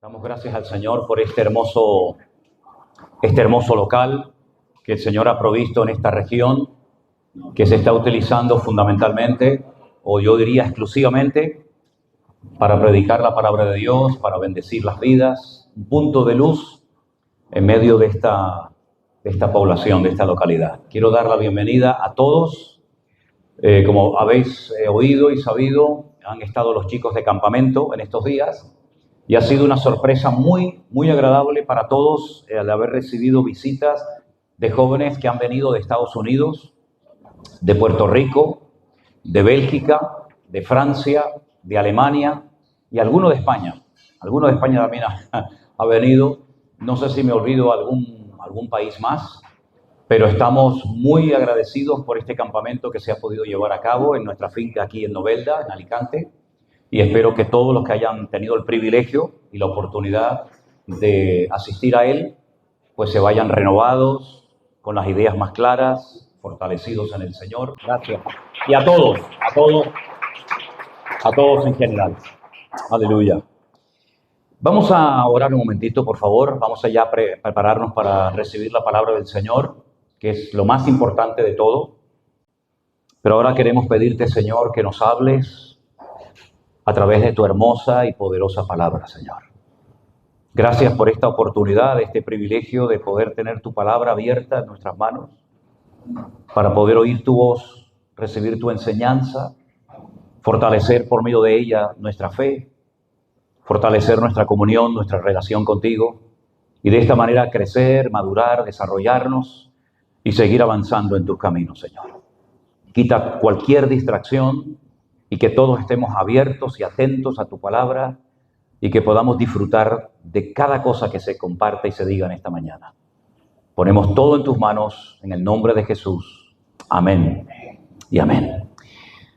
Damos gracias al Señor por este hermoso local que el Señor ha provisto en esta región, que se está utilizando fundamentalmente, o yo diría exclusivamente, para predicar la palabra de Dios, para bendecir las vidas, un punto de luz en medio de esta población, de esta localidad. Quiero dar la bienvenida a todos. Como habéis oído y sabido, han estado los chicos de campamento en estos días y ha sido una sorpresa muy, muy agradable para todos al haber recibido visitas de jóvenes que han venido de Estados Unidos, de Puerto Rico, de Bélgica, de Francia, de Alemania y alguno de España. Alguno de España también ha venido. No sé si me olvido algún país más, pero estamos muy agradecidos por este campamento que se ha podido llevar a cabo en nuestra finca aquí en Novelda, en Alicante, y espero que todos los que hayan tenido el privilegio y la oportunidad de asistir a él, pues se vayan renovados, con las ideas más claras, fortalecidos en el Señor. Gracias. Y a todos en general. Aleluya. Vamos a orar un momentito, por favor. Vamos allá a prepararnos para recibir la palabra del Señor, que es lo más importante de todo. Pero ahora queremos pedirte, Señor, que nos hables a través de tu hermosa y poderosa palabra, Señor. Gracias por esta oportunidad, este privilegio de poder tener tu palabra abierta en nuestras manos, para poder oír tu voz, recibir tu enseñanza, fortalecer por medio de ella nuestra fe, fortalecer nuestra comunión, nuestra relación contigo, y de esta manera crecer, madurar, desarrollarnos y seguir avanzando en tus caminos, Señor. Quita cualquier distracción y que todos estemos abiertos y atentos a tu palabra y que podamos disfrutar de cada cosa que se comparte y se diga en esta mañana. Ponemos todo en tus manos, en el nombre de Jesús. Amén y amén.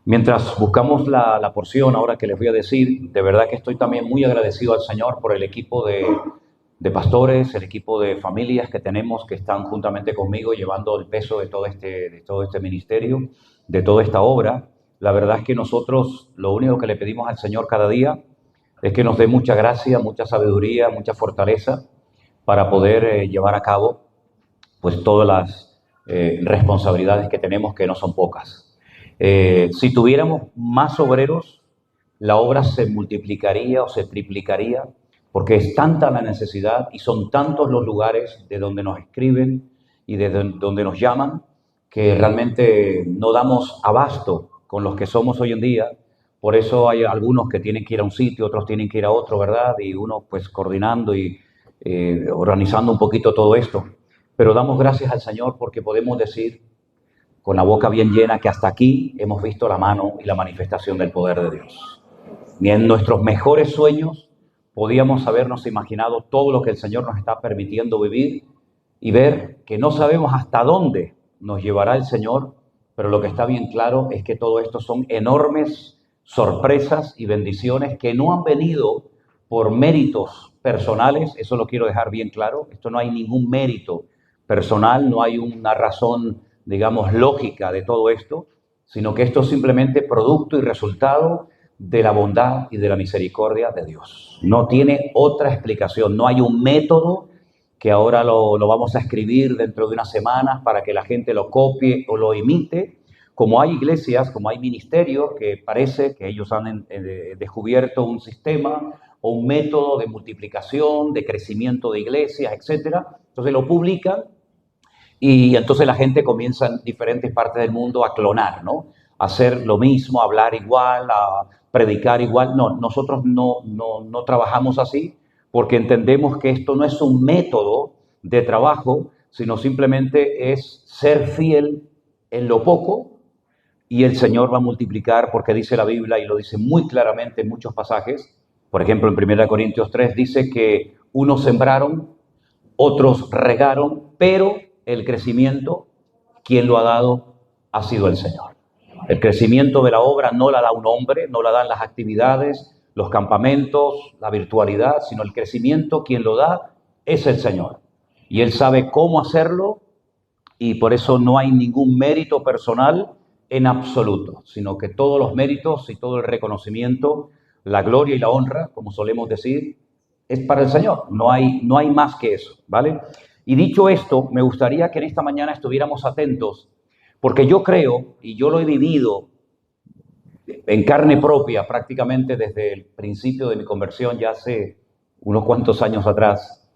Mientras buscamos la porción ahora que les voy a decir, de verdad que estoy también muy agradecido al Señor por el equipo de pastores, el equipo de familias que tenemos que están juntamente conmigo llevando el peso de todo este ministerio, de toda esta obra. La verdad es que nosotros lo único que le pedimos al Señor cada día es que nos dé mucha gracia, mucha sabiduría, mucha fortaleza para poder llevar a cabo pues todas las responsabilidades que tenemos, que no son pocas. Si tuviéramos más obreros, la obra se multiplicaría o se triplicaría, porque es tanta la necesidad y son tantos los lugares de donde nos escriben y de donde nos llaman, que realmente no damos abasto con los que somos hoy en día. Por eso hay algunos que tienen que ir a un sitio, otros tienen que ir a otro, ¿verdad? Y uno pues coordinando y organizando un poquito todo esto. Pero damos gracias al Señor porque podemos decir con la boca bien llena que hasta aquí hemos visto la mano y la manifestación del poder de Dios. Ni en nuestros mejores sueños podíamos habernos imaginado todo lo que el Señor nos está permitiendo vivir y ver que no sabemos hasta dónde nos llevará el Señor, pero lo que está bien claro es que todo esto son enormes sorpresas y bendiciones que no han venido por méritos personales. Eso lo quiero dejar bien claro. Esto no hay ningún mérito personal, no hay una razón, digamos, lógica de todo esto, sino que esto es simplemente producto y resultado de la bondad y de la misericordia de Dios. No tiene otra explicación, no hay un método que ahora lo vamos a escribir dentro de unas semanas para que la gente lo copie o lo imite, como hay iglesias, como hay ministerios que parece que ellos han descubierto un sistema o un método de multiplicación, de crecimiento de iglesias, etc. Entonces lo publican y entonces la gente comienza en diferentes partes del mundo a clonar, ¿no? A hacer lo mismo, a hablar igual, a predicar igual. No, nosotros no trabajamos así, porque entendemos que esto no es un método de trabajo, sino simplemente es ser fiel en lo poco y el Señor va a multiplicar, porque dice la Biblia y lo dice muy claramente en muchos pasajes. Por ejemplo, en 1 Corintios 3 dice que unos sembraron, otros regaron, pero el crecimiento, quien lo ha dado, ha sido el Señor. El crecimiento de la obra no la da un hombre, no la dan las actividades, los campamentos, la virtualidad, sino el crecimiento, quien lo da, es el Señor. Y Él sabe cómo hacerlo y por eso no hay ningún mérito personal en absoluto, sino que todos los méritos y todo el reconocimiento, la gloria y la honra, como solemos decir, es para el Señor. No hay más que eso, ¿vale? Y dicho esto, me gustaría que en esta mañana estuviéramos atentos, porque yo creo, y yo lo he vivido en carne propia prácticamente desde el principio de mi conversión, ya hace unos cuantos años atrás,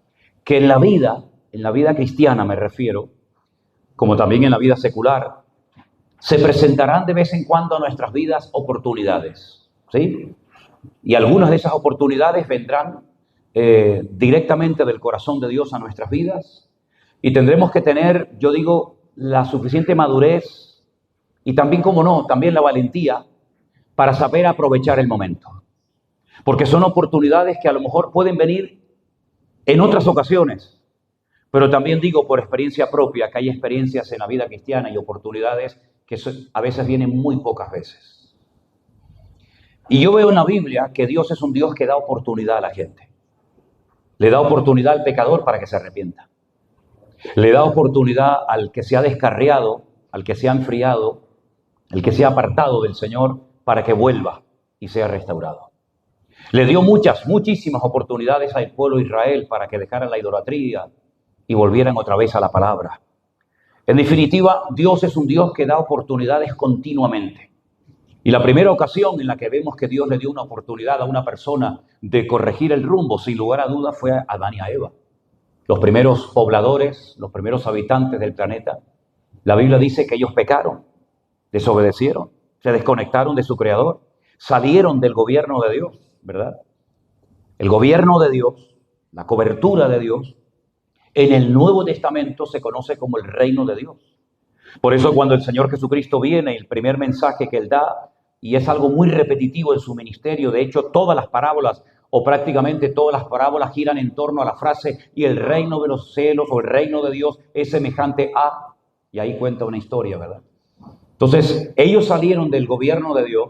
que en la vida cristiana me refiero, como también en la vida secular, se presentarán de vez en cuando a nuestras vidas oportunidades, ¿sí? Y algunas de esas oportunidades vendrán directamente del corazón de Dios a nuestras vidas y tendremos que tener, yo digo, la suficiente madurez y también, como no, también la valentía para saber aprovechar el momento. Porque son oportunidades que a lo mejor pueden venir en otras ocasiones, pero también digo por experiencia propia que hay experiencias en la vida cristiana y oportunidades que a veces vienen muy pocas veces. Y yo veo en la Biblia que Dios es un Dios que da oportunidad a la gente. Le da oportunidad al pecador para que se arrepienta. Le da oportunidad al que se ha descarriado, al que se ha enfriado, al que se ha apartado del Señor para que vuelva y sea restaurado. Le dio muchísimas oportunidades al pueblo de Israel para que dejaran la idolatría y volvieran otra vez a la palabra. En definitiva, Dios es un Dios que da oportunidades continuamente. Y la primera ocasión en la que vemos que Dios le dio una oportunidad a una persona de corregir el rumbo, sin lugar a dudas, fue a Adán y a Eva. Los primeros pobladores, los primeros habitantes del planeta, la Biblia dice que ellos pecaron, desobedecieron, se desconectaron de su Creador, salieron del gobierno de Dios, ¿verdad? El gobierno de Dios, la cobertura de Dios, en el Nuevo Testamento se conoce como el reino de Dios. Por eso cuando el Señor Jesucristo viene, el primer mensaje que Él da, y es algo muy repetitivo en su ministerio, de hecho todas las parábolas o prácticamente todas las parábolas giran en torno a la frase y el reino de los cielos o el reino de Dios es semejante a, y ahí cuenta una historia, ¿verdad? Entonces ellos salieron del gobierno de Dios,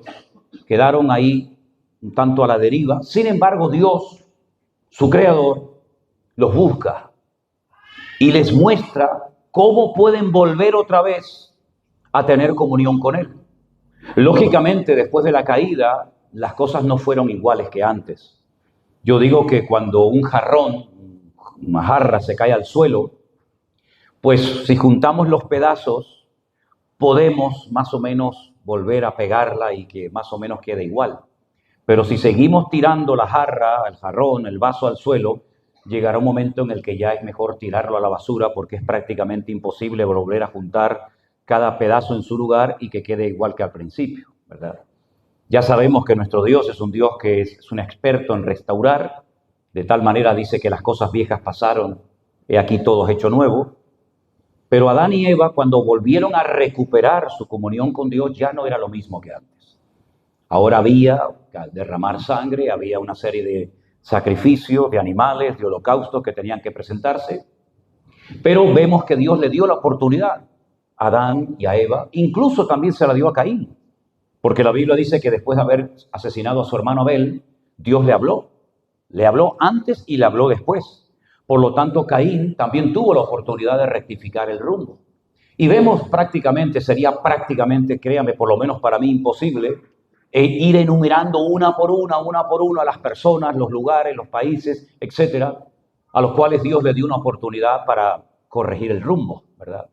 quedaron ahí un tanto a la deriva, sin embargo Dios, su creador, los busca y les muestra cómo pueden volver otra vez a tener comunión con Él. Lógicamente, después de la caída, las cosas no fueron iguales que antes. Yo digo que cuando un jarrón, una jarra se cae al suelo, pues si juntamos los pedazos, podemos más o menos volver a pegarla y que más o menos quede igual. Pero si seguimos tirando la jarra, el jarrón, el vaso al suelo, llegará un momento en el que ya es mejor tirarlo a la basura porque es prácticamente imposible volver a juntar cada pedazo en su lugar y que quede igual que al principio, ¿verdad? Ya sabemos que nuestro Dios es un Dios que es un experto en restaurar, de tal manera dice que las cosas viejas pasaron, he aquí todo es hecho nuevo. Pero Adán y Eva, cuando volvieron a recuperar su comunión con Dios, ya no era lo mismo que antes. Ahora había que derramar sangre, había una serie de sacrificios, de animales, de holocaustos que tenían que presentarse. Pero vemos que Dios le dio la oportunidad a Adán y a Eva, incluso también se la dio a Caín, porque la Biblia dice que después de haber asesinado a su hermano Abel, Dios le habló antes y le habló después. Por lo tanto, Caín también tuvo la oportunidad de rectificar el rumbo. Y vemos sería prácticamente, créame, por lo menos para mí imposible, ir enumerando una por una a las personas, los lugares, los países, etcétera, a los cuales Dios le dio una oportunidad para corregir el rumbo, ¿verdad?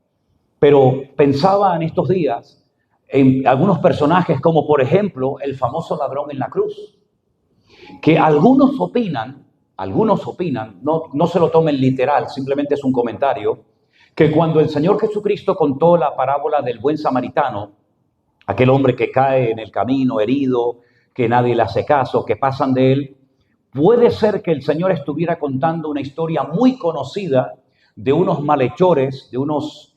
Pero pensaba en estos días en algunos personajes como, por ejemplo, el famoso ladrón en la cruz, que algunos opinan, no se lo tomen literal, simplemente es un comentario, que cuando el Señor Jesucristo contó la parábola del buen samaritano, aquel hombre que cae en el camino herido, que nadie le hace caso, que pasan de él, puede ser que el Señor estuviera contando una historia muy conocida de unos malhechores, de unos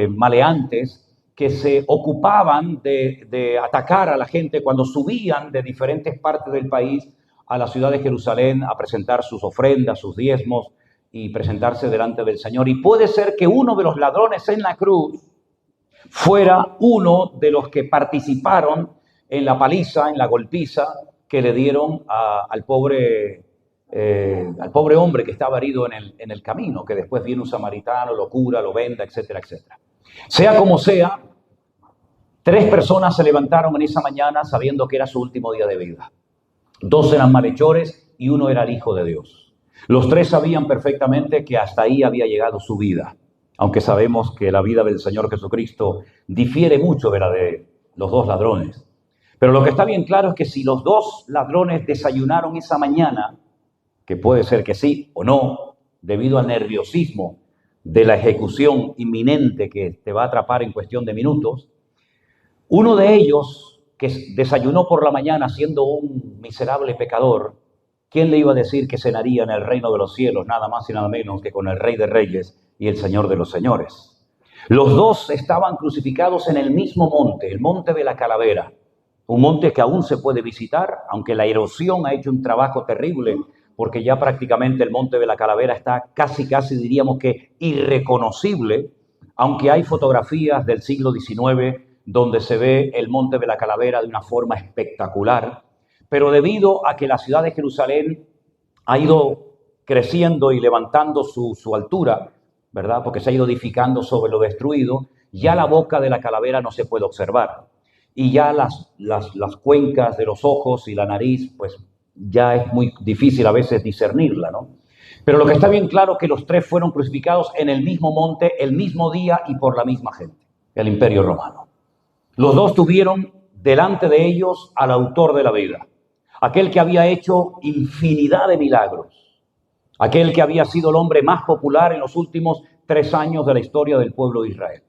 maleantes que se ocupaban de atacar a la gente cuando subían de diferentes partes del país a la ciudad de Jerusalén a presentar sus ofrendas, sus diezmos y presentarse delante del Señor. Y puede ser que uno de los ladrones en la cruz fuera uno de los que participaron en la paliza, en la golpiza que le dieron al pobre hombre que estaba herido en el camino, que después viene un samaritano, lo cura, lo venda, etcétera, etcétera. Sea como sea, 3 personas se levantaron en esa mañana sabiendo que era su último día de vida. 2 eran malhechores y 1 era el Hijo de Dios. Los tres sabían perfectamente que hasta ahí había llegado su vida, aunque sabemos que la vida del Señor Jesucristo difiere mucho de la de los dos ladrones. Pero lo que está bien claro es que si los dos ladrones desayunaron esa mañana, que puede ser que sí o no, debido al nerviosismo de la ejecución inminente que te va a atrapar en cuestión de minutos, uno de ellos que desayunó por la mañana siendo un miserable pecador, ¿quién le iba a decir que cenaría en el reino de los cielos, nada más y nada menos que con el Rey de Reyes y el Señor de los Señores? Los dos estaban crucificados en el mismo monte, el monte de la Calavera, un monte que aún se puede visitar, aunque la erosión ha hecho un trabajo terrible, porque ya prácticamente el monte de la Calavera está casi diríamos que irreconocible, aunque hay fotografías del siglo XIX donde se ve el monte de la Calavera de una forma espectacular, pero debido a que la ciudad de Jerusalén ha ido creciendo y levantando su altura, ¿verdad? Porque se ha ido edificando sobre lo destruido, ya la boca de la calavera no se puede observar. Y ya las cuencas de los ojos y la nariz, pues ya es muy difícil a veces discernirla, ¿no? Pero lo que está bien claro es que los tres fueron crucificados en el mismo monte, el mismo día y por la misma gente, el Imperio Romano. Los dos tuvieron delante de ellos al autor de la vida, aquel que había hecho infinidad de milagros, aquel que había sido el hombre más popular en los últimos 3 años de la historia del pueblo de Israel.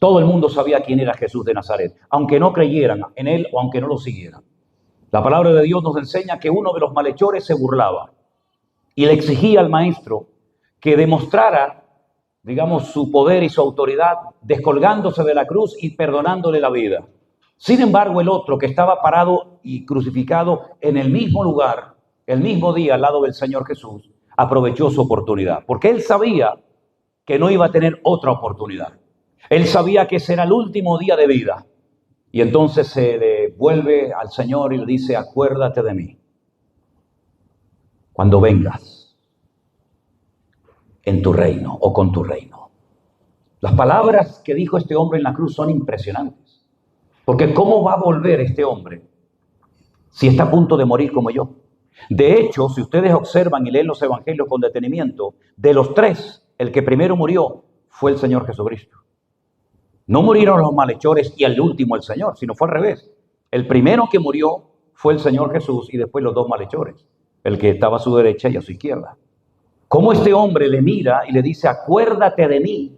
Todo el mundo sabía quién era Jesús de Nazaret, aunque no creyeran en él o aunque no lo siguieran. La palabra de Dios nos enseña que uno de los malhechores se burlaba y le exigía al maestro que demostrara, digamos, su poder y su autoridad, descolgándose de la cruz y perdonándole la vida. Sin embargo, el otro, que estaba parado y crucificado en el mismo lugar, el mismo día al lado del Señor Jesús, aprovechó su oportunidad, porque él sabía que no iba a tener otra oportunidad. Él sabía que ese era el último día de vida. Y entonces se devuelve al Señor y le dice: acuérdate de mí cuando vengas en tu reino o con tu reino. Las palabras que dijo este hombre en la cruz son impresionantes. Porque ¿cómo va a volver este hombre si está a punto de morir como yo? De hecho, si ustedes observan y leen los evangelios con detenimiento, de los tres, el que primero murió fue el Señor Jesucristo. No murieron los malhechores y al último el Señor, sino fue al revés. El primero que murió fue el Señor Jesús y después los dos malhechores, el que estaba a su derecha y a su izquierda. ¿Cómo este hombre le mira y le dice: acuérdate de mí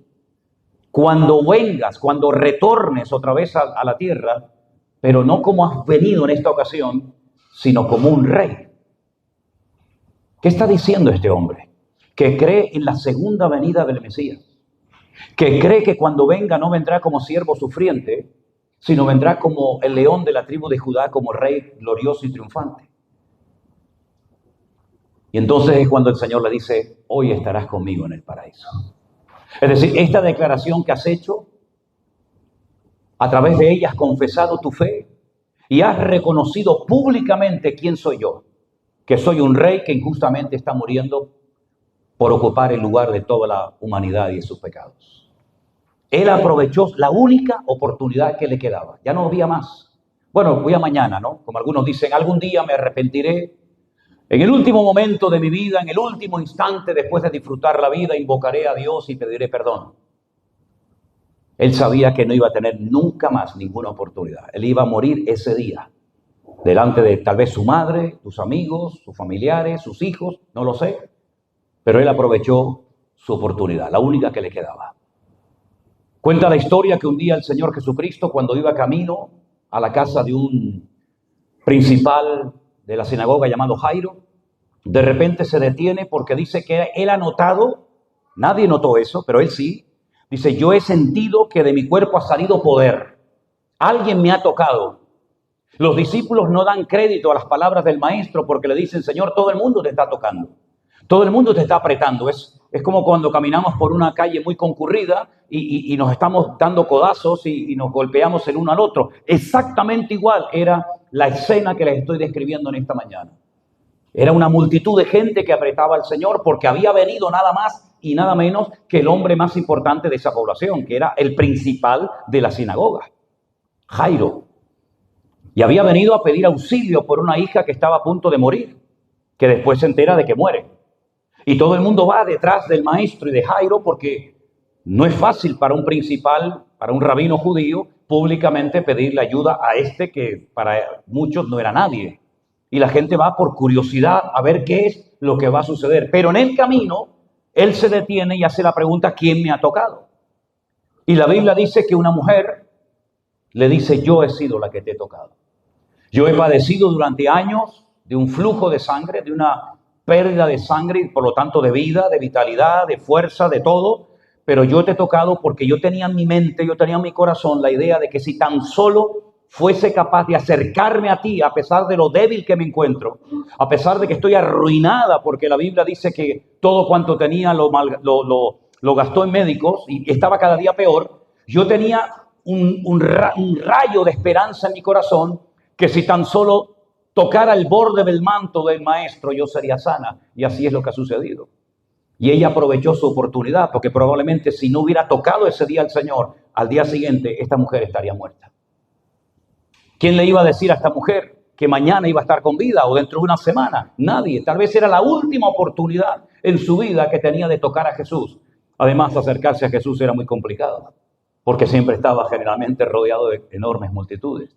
cuando vengas, cuando retornes otra vez a la tierra, pero no como has venido en esta ocasión, sino como un rey? ¿Qué está diciendo este hombre? Que cree en la segunda venida del Mesías, que cree que cuando venga no vendrá como siervo sufriente, sino vendrá como el león de la tribu de Judá, como rey glorioso y triunfante. Y entonces es cuando el Señor le dice: hoy estarás conmigo en el paraíso. Es decir, esta declaración que has hecho, a través de ella has confesado tu fe y has reconocido públicamente quién soy yo, que soy un rey que injustamente está muriendo por ocupar el lugar de toda la humanidad y de sus pecados. Él aprovechó la única oportunidad que le quedaba. Ya no había más. Bueno, voy a mañana, ¿no? Como algunos dicen, algún día me arrepentiré. En el último momento de mi vida, en el último instante, después de disfrutar la vida, invocaré a Dios y pediré perdón. Él sabía que no iba a tener nunca más ninguna oportunidad. Él iba a morir ese día, delante de tal vez su madre, sus amigos, sus familiares, sus hijos, no lo sé. Pero él aprovechó su oportunidad, la única que le quedaba. Cuenta la historia que un día el Señor Jesucristo, cuando iba camino a la casa de un principal de la sinagoga llamado Jairo, de repente se detiene porque dice que él ha notado, nadie notó eso, pero él sí, dice: yo he sentido que de mi cuerpo ha salido poder. Alguien me ha tocado. Los discípulos no dan crédito a las palabras del maestro porque le dicen: Señor, todo el mundo te está tocando. Todo el mundo te está apretando. Es como cuando caminamos por una calle muy concurrida y nos estamos dando codazos y nos golpeamos el uno al otro. Exactamente igual era la escena que les estoy describiendo en esta mañana. Era una multitud de gente que apretaba al Señor porque había venido nada más y nada menos que el hombre más importante de esa población, que era el principal de la sinagoga, Jairo. Y había venido a pedir auxilio por una hija que estaba a punto de morir, que después se entera de que muere. Y todo el mundo va detrás del maestro y de Jairo porque no es fácil para un principal, para un rabino judío, públicamente pedirle ayuda a este que para muchos no era nadie. Y la gente va por curiosidad a ver qué es lo que va a suceder. Pero en el camino, él se detiene y hace la pregunta, ¿quién me ha tocado? Y la Biblia dice que una mujer le dice, yo he sido la que te he tocado. Yo he padecido durante años de un flujo de sangre, de una pérdida de sangre y por lo tanto de vida, de vitalidad, de fuerza, de todo. Pero yo te he tocado porque yo tenía en mi mente, yo tenía en mi corazón la idea de que si tan solo fuese capaz de acercarme a ti, a pesar de lo débil que me encuentro, a pesar de que estoy arruinada, porque la Biblia dice que todo cuanto tenía lo gastó en médicos y estaba cada día peor, yo tenía un rayo de esperanza en mi corazón que si tan solo tocara el borde del manto del maestro yo sería sana. Y así es lo que ha sucedido. Y ella aprovechó su oportunidad, porque probablemente si no hubiera tocado ese día al Señor, al día siguiente esta mujer estaría muerta. ¿Quién le iba a decir a esta mujer que mañana iba a estar con vida o dentro de una semana? Nadie. Tal vez era la última oportunidad en su vida que tenía de tocar a Jesús. Además, acercarse a Jesús era muy complicado, porque siempre estaba generalmente rodeado de enormes multitudes.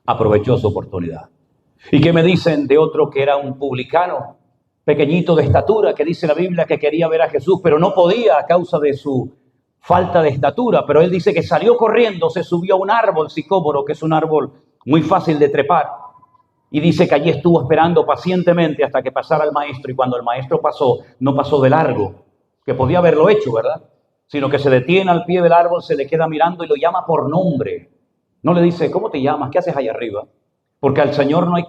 Aprovechó su oportunidad. ¿Y qué me dicen de otro que era un publicano, pequeñito de estatura, que dice la Biblia que quería ver a Jesús, pero no podía a causa de su falta de estatura? Pero él dice que salió corriendo, se subió a un árbol sicómoro, que es un árbol muy fácil de trepar, y dice que allí estuvo esperando pacientemente hasta que pasara el maestro, y cuando el maestro pasó, no pasó de largo, que podía haberlo hecho, ¿verdad? Sino que se detiene al pie del árbol, se le queda mirando y lo llama por nombre. No le dice, ¿cómo te llamas? ¿Qué haces allá arriba? Porque al Señor no hay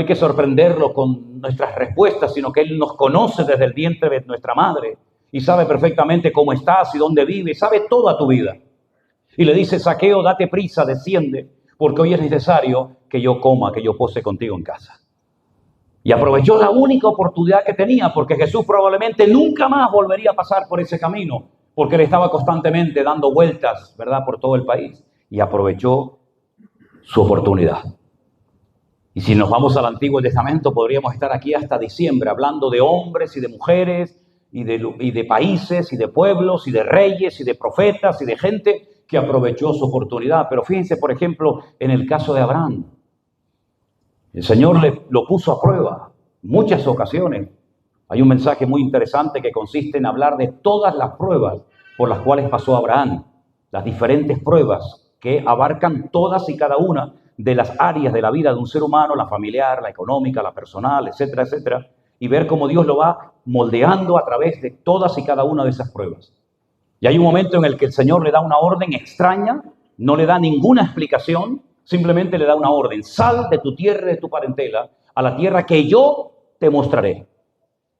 que sorprenderlo con nuestras respuestas, sino que Él nos conoce desde el vientre de nuestra madre y sabe perfectamente cómo estás y dónde vives, sabe toda tu vida. Y le dice, Zaqueo, date prisa, desciende, porque hoy es necesario que yo coma, que yo pose contigo en casa. Y aprovechó la única oportunidad que tenía, porque Jesús probablemente nunca más volvería a pasar por ese camino, porque Él estaba constantemente dando vueltas, ¿verdad?, por todo el país. Y aprovechó su oportunidad. Y si nos vamos al Antiguo Testamento, podríamos estar aquí hasta diciembre hablando de hombres y de mujeres y de países y de pueblos y de reyes y de profetas y de gente que aprovechó su oportunidad. Pero fíjense, por ejemplo, en el caso de Abraham. El Señor lo puso a prueba en muchas ocasiones. Hay un mensaje muy interesante que consiste en hablar de todas las pruebas por las cuales pasó Abraham. Las diferentes pruebas que abarcan todas y cada una de las áreas de la vida de un ser humano, la familiar, la económica, la personal, etcétera, etcétera, y ver cómo Dios lo va moldeando a través de todas y cada una de esas pruebas. Y hay un momento en el que el Señor le da una orden extraña, no le da ninguna explicación, simplemente le da una orden: sal de tu tierra y de tu parentela a la tierra que yo te mostraré.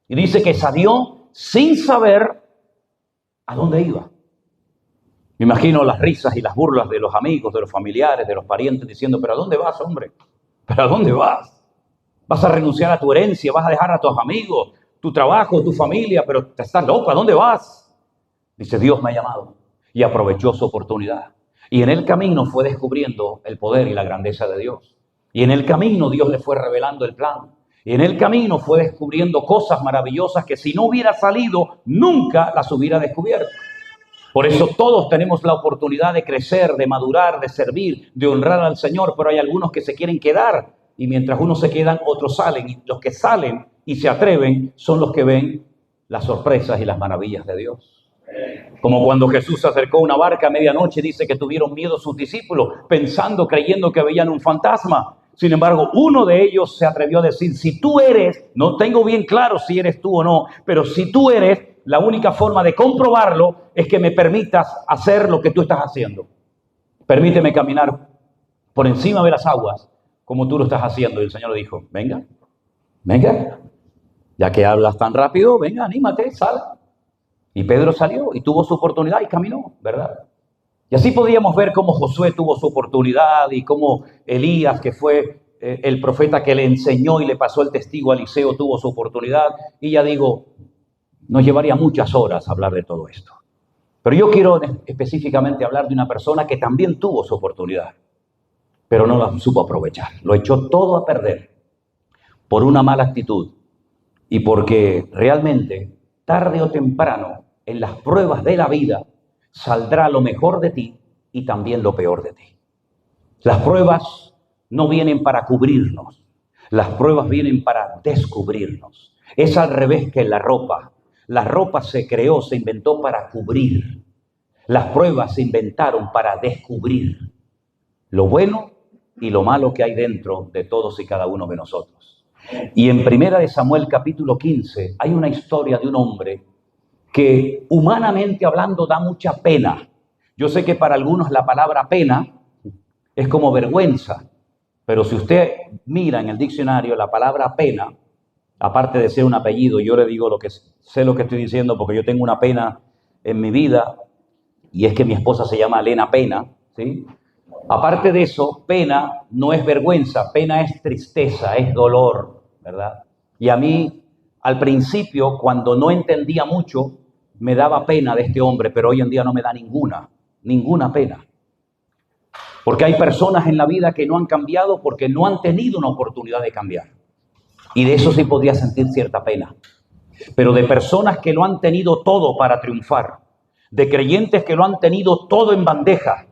Y dice que salió sin saber a dónde iba. Me imagino las risas y las burlas de los amigos, de los familiares, de los parientes, diciendo, ¿pero a dónde vas, hombre? ¿Pero a dónde vas? ¿Vas a renunciar a tu herencia? ¿Vas a dejar a tus amigos, tu trabajo, tu familia? ¿Pero te estás loco? ¿A dónde vas? Dice, Dios me ha llamado. Y aprovechó su oportunidad. Y en el camino fue descubriendo el poder y la grandeza de Dios. Y en el camino Dios le fue revelando el plan. Y en el camino fue descubriendo cosas maravillosas que si no hubiera salido, nunca las hubiera descubierto. Por eso todos tenemos la oportunidad de crecer, de madurar, de servir, de honrar al Señor, pero hay algunos que se quieren quedar y mientras unos se quedan, otros salen, y los que salen y se atreven son los que ven las sorpresas y las maravillas de Dios. Como cuando Jesús se acercó a una barca a medianoche, dice que tuvieron miedo sus discípulos, pensando, creyendo que veían un fantasma. Sin embargo, uno de ellos se atrevió a decir, si tú eres, no tengo bien claro si eres tú o no, pero si tú eres, la única forma de comprobarlo es que me permitas hacer lo que tú estás haciendo. Permíteme caminar por encima de las aguas como tú lo estás haciendo. Y el Señor le dijo, venga, ya que hablas tan rápido, venga, anímate, sal. Y Pedro salió y tuvo su oportunidad y caminó, ¿verdad? Y así podíamos ver cómo Josué tuvo su oportunidad y cómo Elías, que fue el profeta que le enseñó y le pasó el testigo a Eliseo, tuvo su oportunidad. Y ya digo, nos llevaría muchas horas hablar de todo esto. Pero yo quiero específicamente hablar de una persona que también tuvo su oportunidad, pero no la supo aprovechar. Lo echó todo a perder por una mala actitud y porque realmente, tarde o temprano, en las pruebas de la vida, saldrá lo mejor de ti y también lo peor de ti. Las pruebas no vienen para cubrirnos, las pruebas vienen para descubrirnos. Es al revés que la ropa. La ropa se creó, se inventó para cubrir. Las pruebas se inventaron para descubrir lo bueno y lo malo que hay dentro de todos y cada uno de nosotros. Y en 1 Samuel capítulo 15 hay una historia de un hombre que humanamente hablando da mucha pena. Yo sé que para algunos la palabra pena es como vergüenza, pero si usted mira en el diccionario la palabra pena, aparte de ser un apellido, yo le digo sé lo que estoy diciendo porque yo tengo una pena en mi vida y es que mi esposa se llama Elena Pena, ¿sí? Aparte de eso, pena no es vergüenza, pena es tristeza, es dolor, ¿verdad? Y a mí, al principio, cuando no entendía mucho, me daba pena de este hombre, pero hoy en día no me da ninguna pena. Porque hay personas en la vida que no han cambiado porque no han tenido una oportunidad de cambiar. Y de eso sí podría sentir cierta pena. Pero de personas que lo han tenido todo para triunfar, de creyentes que lo han tenido todo en bandeja,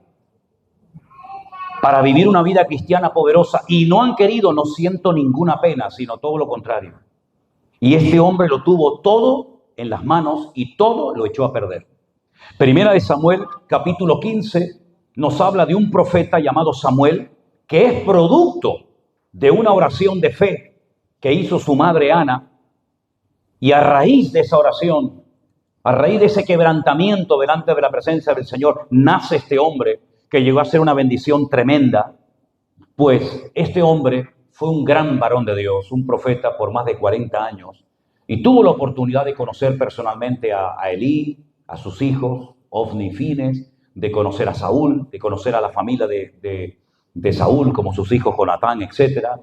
para vivir una vida cristiana poderosa y no han querido, no siento ninguna pena, sino todo lo contrario. Y este hombre lo tuvo todo en las manos y todo lo echó a perder. 1 Samuel, capítulo 15, nos habla de un profeta llamado Samuel, que es producto de una oración de fe que hizo su madre Ana. Y a raíz de esa oración, a raíz de ese quebrantamiento delante de la presencia del Señor, nace este hombre que llegó a ser una bendición tremenda, pues este hombre fue un gran varón de Dios, un profeta por más de 40 años, y tuvo la oportunidad de conocer personalmente a Elí, a sus hijos, Ofni y Fines, de conocer a Saúl, de conocer a la familia de Saúl, como sus hijos Jonatán, etcétera,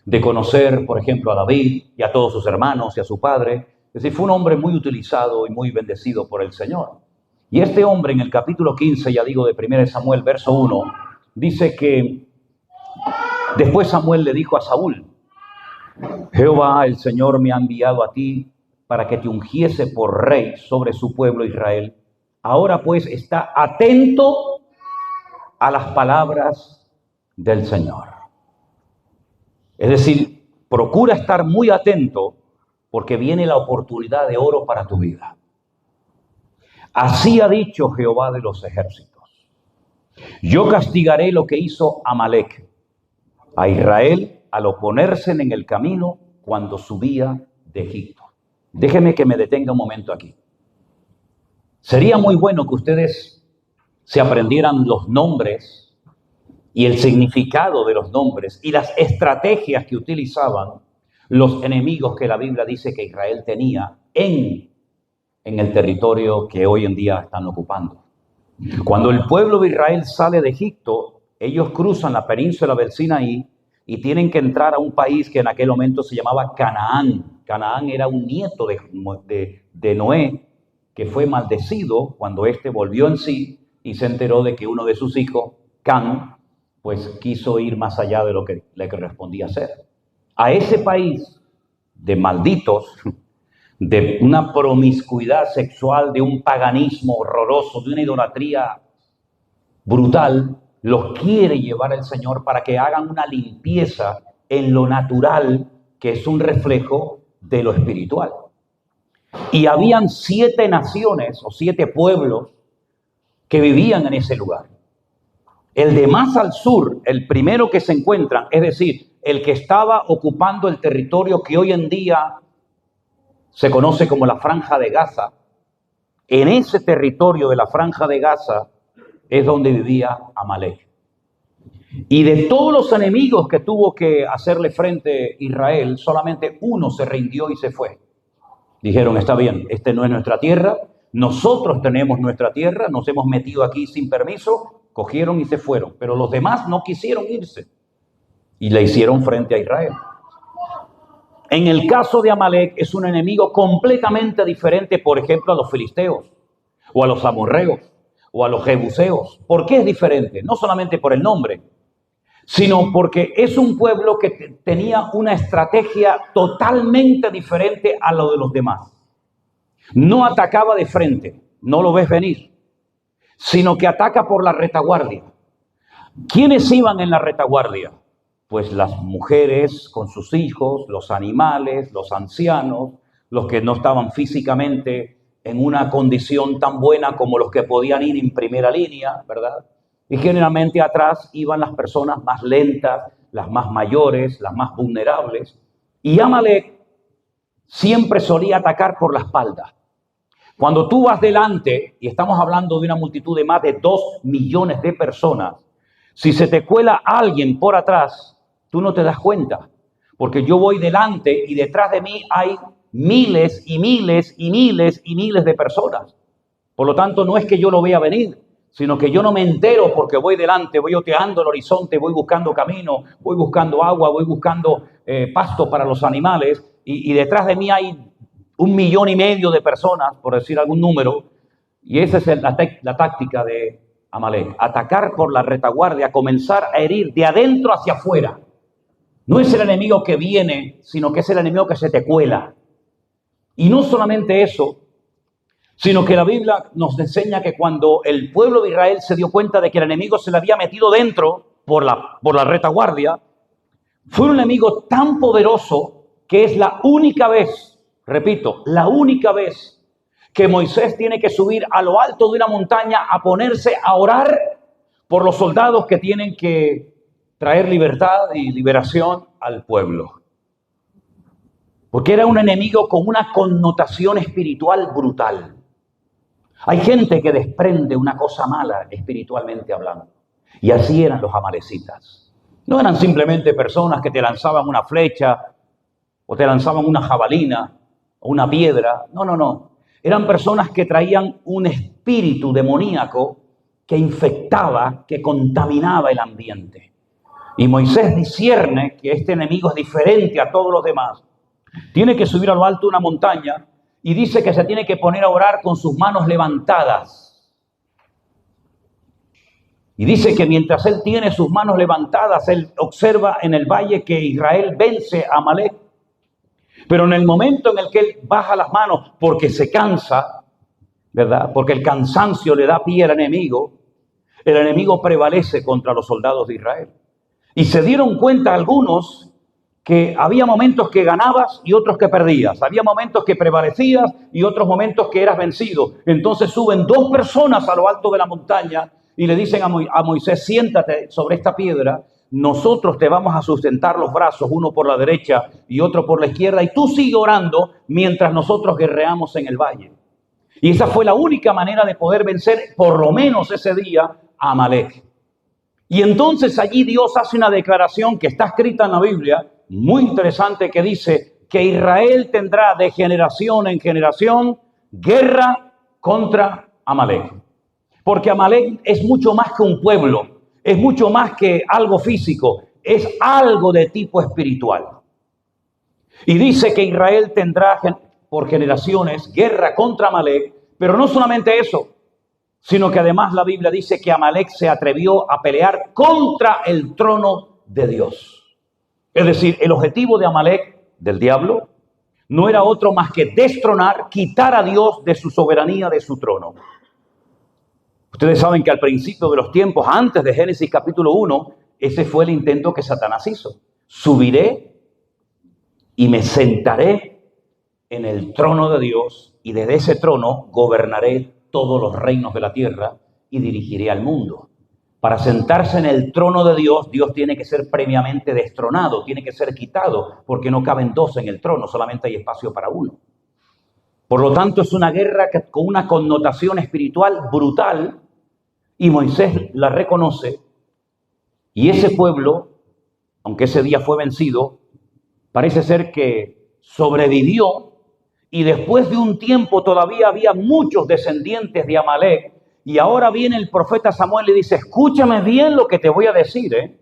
de conocer, por ejemplo, a David y a todos sus hermanos y a su padre. Es decir, fue un hombre muy utilizado y muy bendecido por el Señor. Y este hombre en el capítulo 15, ya digo, de 1 Samuel, verso 1, dice que después Samuel le dijo a Saúl: Jehová, el Señor, me ha enviado a ti para que te ungiese por rey sobre su pueblo Israel. Ahora pues está atento a las palabras del Señor. Es decir, procura estar muy atento porque viene la oportunidad de oro para tu vida. Así ha dicho Jehová de los ejércitos: yo castigaré lo que hizo Amalec a Israel al oponerse en el camino cuando subía de Egipto. Déjeme que me detenga un momento aquí. Sería muy bueno que ustedes se aprendieran los nombres y el significado de los nombres y las estrategias que utilizaban los enemigos que la Biblia dice que Israel tenía en el territorio que hoy en día están ocupando. Cuando el pueblo de Israel sale de Egipto, ellos cruzan la península del Sinaí y tienen que entrar a un país que en aquel momento se llamaba Canaán. Canaán era un nieto de Noé, que fue maldecido cuando éste volvió en sí y se enteró de que uno de sus hijos, Can, pues quiso ir más allá de lo que le correspondía hacer. A ese país de malditos, de una promiscuidad sexual, de un paganismo horroroso, de una idolatría brutal, los quiere llevar el Señor para que hagan una limpieza en lo natural, que es un reflejo de lo espiritual. Y habían 7 naciones o 7 pueblos que vivían en ese lugar. El de más al sur, el primero que se encuentran, es decir, el que estaba ocupando el territorio que hoy en día se conoce como la Franja de Gaza. En ese territorio de la Franja de Gaza es donde vivía Amalec. Y de todos los enemigos que tuvo que hacerle frente Israel, solamente uno se rindió y se fue. Dijeron: está bien, esta no es nuestra tierra, nosotros tenemos nuestra tierra, nos hemos metido aquí sin permiso, cogieron y se fueron. Pero los demás no quisieron irse y le hicieron frente a Israel. En el caso de Amalec es un enemigo completamente diferente, por ejemplo, a los filisteos, o a los amorreos, o a los jebuseos. ¿Por qué es diferente? No solamente por el nombre, sino porque es un pueblo que tenía una estrategia totalmente diferente a lo de los demás. No atacaba de frente, no lo ves venir, sino que ataca por la retaguardia. ¿Quiénes iban en la retaguardia? Pues las mujeres con sus hijos, los animales, los ancianos, los que no estaban físicamente en una condición tan buena como los que podían ir en primera línea, ¿verdad? Y generalmente atrás iban las personas más lentas, las más mayores, las más vulnerables. Y Amalek siempre solía atacar por la espalda. Cuando tú vas delante, y estamos hablando de una multitud de más de 2 millones de personas, si se te cuela alguien por atrás, tú no te das cuenta, porque yo voy delante y detrás de mí hay miles y miles y miles y miles de personas. Por lo tanto, no es que yo lo vea venir, sino que yo no me entero porque voy delante, voy oteando el horizonte, voy buscando camino, voy buscando agua, voy buscando pasto para los animales, y detrás de mí hay 1,5 millones de personas, por decir algún número, y esa es la táctica de Amalek: atacar por la retaguardia, comenzar a herir de adentro hacia afuera. No es el enemigo que viene, sino que es el enemigo que se te cuela. Y no solamente eso, sino que la Biblia nos enseña que cuando el pueblo de Israel se dio cuenta de que el enemigo se le había metido dentro por la retaguardia, fue un enemigo tan poderoso que es la única vez, repito, la única vez que Moisés tiene que subir a lo alto de una montaña a ponerse a orar por los soldados que tienen que traer libertad y liberación al pueblo. Porque era un enemigo con una connotación espiritual brutal. Hay gente que desprende una cosa mala espiritualmente hablando. Y así eran los amalecitas. No eran simplemente personas que te lanzaban una flecha o te lanzaban una jabalina o una piedra. No. Eran personas que traían un espíritu demoníaco que infectaba, que contaminaba el ambiente. Y Moisés discierne que este enemigo es diferente a todos los demás. Tiene que subir a lo alto de una montaña y dice que se tiene que poner a orar con sus manos levantadas. Y dice que mientras él tiene sus manos levantadas, él observa en el valle que Israel vence a Amalek. Pero en el momento en el que él baja las manos porque se cansa, ¿verdad? Porque el cansancio le da pie al enemigo, el enemigo prevalece contra los soldados de Israel. Y se dieron cuenta algunos que había momentos que ganabas y otros que perdías. Había momentos que prevalecías y otros momentos que eras vencido. Entonces suben 2 personas a lo alto de la montaña y le dicen a Moisés: siéntate sobre esta piedra, nosotros te vamos a sustentar los brazos, uno por la derecha y otro por la izquierda, y tú sigue orando mientras nosotros guerreamos en el valle. Y esa fue la única manera de poder vencer, por lo menos ese día, a Amalek. Y entonces allí Dios hace una declaración que está escrita en la Biblia, muy interesante, que dice que Israel tendrá de generación en generación guerra contra Amalek. Porque Amalek es mucho más que un pueblo, es mucho más que algo físico, es algo de tipo espiritual. Y dice que Israel tendrá por generaciones guerra contra Amalek, pero no solamente eso, sino que además la Biblia dice que Amalek se atrevió a pelear contra el trono de Dios. Es decir, el objetivo de Amalek, del diablo, no era otro más que destronar, quitar a Dios de su soberanía, de su trono. Ustedes saben que al principio de los tiempos, antes de Génesis capítulo 1, ese fue el intento que Satanás hizo. Subiré y me sentaré en el trono de Dios, y desde ese trono gobernaré todos los reinos de la tierra y dirigiré al mundo. Para sentarse en el trono de Dios, Dios tiene que ser previamente destronado, tiene que ser quitado, porque no caben 2 en el trono, solamente hay espacio para uno. Por lo tanto, es una guerra con una connotación espiritual brutal, y Moisés la reconoce, y ese pueblo, aunque ese día fue vencido, parece ser que sobrevivió, y después de un tiempo todavía había muchos descendientes de Amalek. Y ahora viene el profeta Samuel y dice: escúchame bien lo que te voy a decir,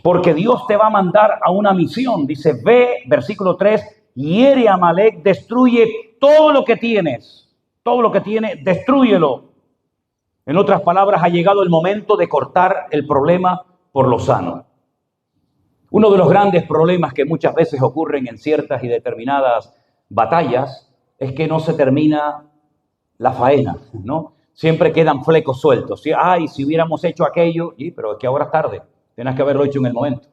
porque Dios te va a mandar a una misión. Dice: ve, versículo 3, hiere a Amalek, destruye todo lo que tienes, destrúyelo. En otras palabras, ha llegado el momento de cortar el problema por lo sano. Uno de los grandes problemas que muchas veces ocurren en ciertas y determinadas batallas es que no se termina la faena, ¿no? Siempre quedan flecos sueltos. ¿Sí? Ay, si hubiéramos hecho aquello, sí, pero es que ahora es tarde. Tienes que haberlo hecho en el momento.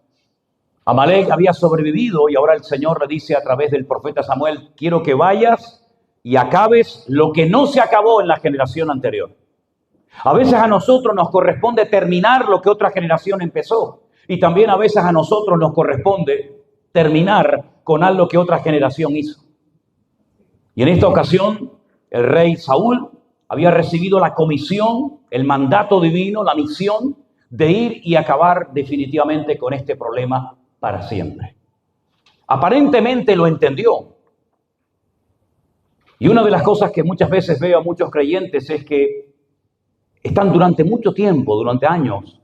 Amalek había sobrevivido y ahora el Señor le dice a través del profeta Samuel, quiero que vayas y acabes lo que no se acabó en la generación anterior. A veces a nosotros nos corresponde terminar lo que otra generación empezó. Y también a veces a nosotros nos corresponde terminar con algo que otra generación hizo. Y en esta ocasión, el rey Saúl había recibido la comisión, el mandato divino, la misión de ir y acabar definitivamente con este problema para siempre. Aparentemente lo entendió. Y una de las cosas que muchas veces veo a muchos creyentes es que están durante mucho tiempo, durante años,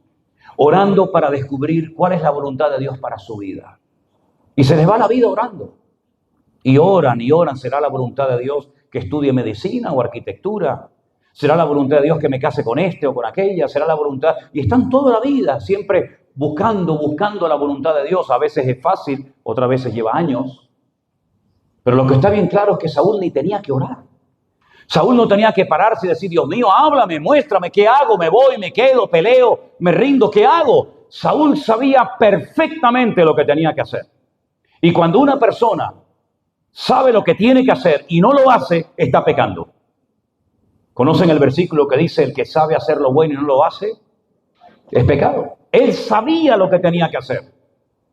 orando para descubrir cuál es la voluntad de Dios para su vida. Y se les va la vida orando. Y oran, ¿será la voluntad de Dios que estudie medicina o arquitectura? ¿Será la voluntad de Dios que me case con este o con aquella? ¿Será la voluntad? Y están toda la vida siempre buscando la voluntad de Dios. A veces es fácil, otras veces lleva años. Pero lo que está bien claro es que Saúl ni tenía que orar. Saúl no tenía que pararse y decir, Dios mío, háblame, muéstrame, ¿qué hago? ¿Me voy, me quedo, peleo, me rindo? ¿Qué hago? Saúl sabía perfectamente lo que tenía que hacer. Y cuando una persona sabe lo que tiene que hacer y no lo hace, está pecando. ¿Conocen el versículo que dice, el que sabe hacer lo bueno y no lo hace? Es pecado. Él sabía lo que tenía que hacer.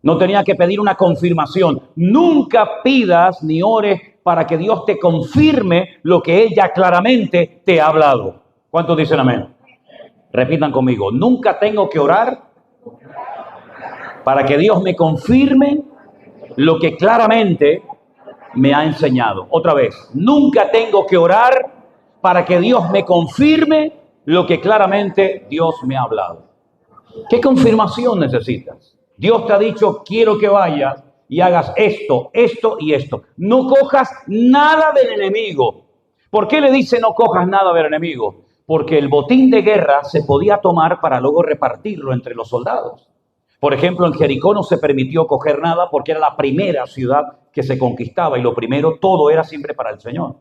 No tenía que pedir una confirmación. Nunca pidas ni ores para que Dios te confirme lo que Él ya claramente te ha hablado. ¿Cuántos dicen amén? Repitan conmigo. Nunca tengo que orar para que Dios me confirme lo que claramente me ha enseñado. Otra vez. Nunca tengo que orar para que Dios me confirme lo que claramente Dios me ha hablado. ¿Qué confirmación necesitas? Dios te ha dicho, quiero que vayas y hagas esto, esto y esto. No cojas nada del enemigo. ¿Por qué le dice no cojas nada del enemigo? Porque el botín de guerra se podía tomar para luego repartirlo entre los soldados. Por ejemplo, en Jericó no se permitió coger nada porque era la primera ciudad que se conquistaba y lo primero, todo era siempre para el Señor.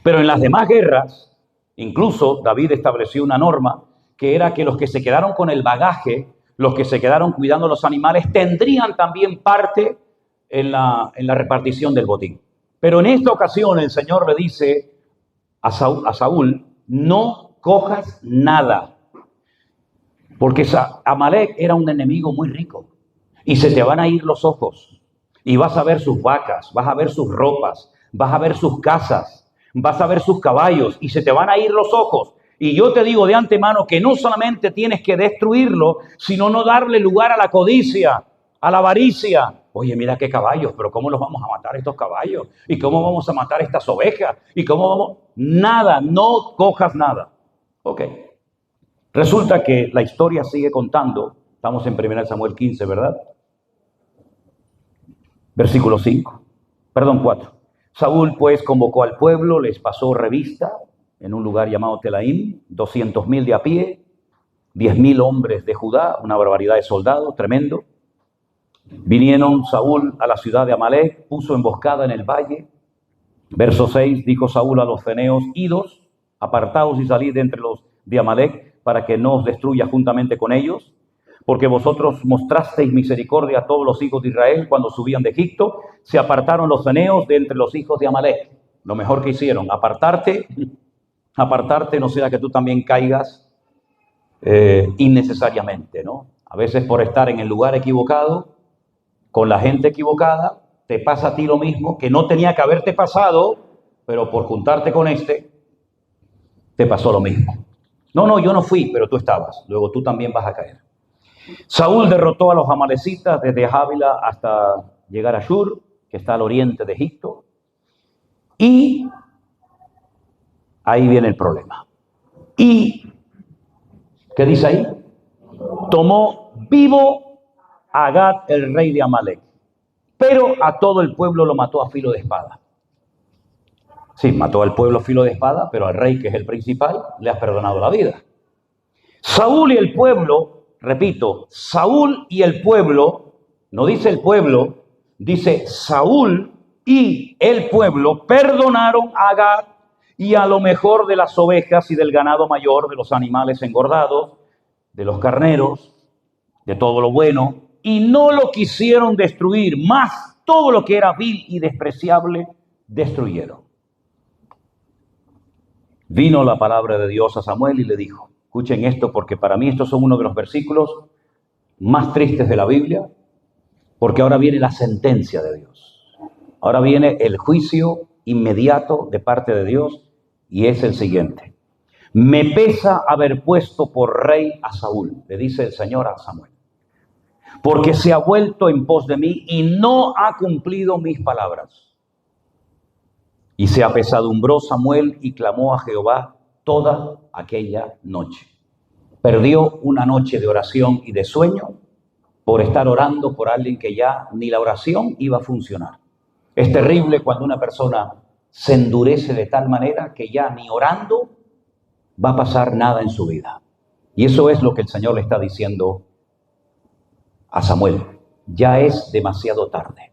Pero en las demás guerras, incluso David estableció una norma que era que los que se quedaron con el bagaje, los que se quedaron cuidando los animales, tendrían también parte en la repartición del botín. Pero en esta ocasión el Señor le dice a Saúl, no cojas nada. Porque Amalek era un enemigo muy rico. Y se te van a ir los ojos. Y vas a ver sus vacas, vas a ver sus ropas, vas a ver sus casas, vas a ver sus caballos. Y se te van a ir los ojos. Y yo te digo de antemano que no solamente tienes que destruirlo, sino no darle lugar a la codicia, a la avaricia. Oye, mira qué caballos, pero ¿cómo los vamos a matar estos caballos? ¿Y cómo vamos a matar estas ovejas? ¿Y cómo vamos? Nada, no cojas nada. Ok. Resulta que la historia sigue contando. Estamos en 1 Samuel 15, ¿verdad? Versículo 4. Saúl pues convocó al pueblo, les pasó revista en un lugar llamado Telaim, 200,000 de a pie, 10,000 hombres de Judá, una barbaridad de soldados, tremendo. Vinieron Saúl a la ciudad de Amalek, puso emboscada en el valle. Verso 6, dijo Saúl a los ceneos, idos, apartaos y salid de entre los de Amalek, para que no os destruya juntamente con ellos, porque vosotros mostrasteis misericordia a todos los hijos de Israel cuando subían de Egipto. Se apartaron los ceneos de entre los hijos de Amalek. Lo mejor que hicieron, apartarte, no sea que tú también caigas innecesariamente, ¿no? A veces por estar en el lugar equivocado, con la gente equivocada, te pasa a ti lo mismo que no tenía que haberte pasado, pero por juntarte con te pasó lo mismo. No, yo no fui, pero tú estabas. Luego tú también vas a caer. Saúl derrotó a los amalecitas desde Havila hasta llegar a Shur, que está al oriente de Egipto. Y ahí viene el problema. Y, ¿qué dice ahí? Tomó vivo a Agag, el rey de Amalek, pero a todo el pueblo lo mató a filo de espada. Sí, mató al pueblo a filo de espada, pero al rey, que es el principal, le has perdonado la vida. Saúl y el pueblo, repito, Saúl y el pueblo No dice el pueblo, dice Saúl y el pueblo perdonaron a Agag y a lo mejor de las ovejas y del ganado mayor, de los animales engordados, de los carneros, de todo lo bueno, y no lo quisieron destruir, más todo lo que era vil y despreciable destruyeron. Vino la palabra de Dios a Samuel y le dijo, escuchen esto porque para mí estos son uno de los versículos más tristes de la Biblia, porque ahora viene la sentencia de Dios. Ahora viene el juicio inmediato de parte de Dios y es el siguiente. Me pesa haber puesto por rey a Saúl, le dice el Señor a Samuel, porque se ha vuelto en pos de mí y no ha cumplido mis palabras. Y se apesadumbró Samuel y clamó a Jehová toda aquella noche. Perdió una noche de oración y de sueño por estar orando por alguien que ya ni la oración iba a funcionar. Es terrible cuando una persona se endurece de tal manera que ya ni orando va a pasar nada en su vida. Y eso es lo que el Señor le está diciendo a Samuel. Ya es demasiado tarde.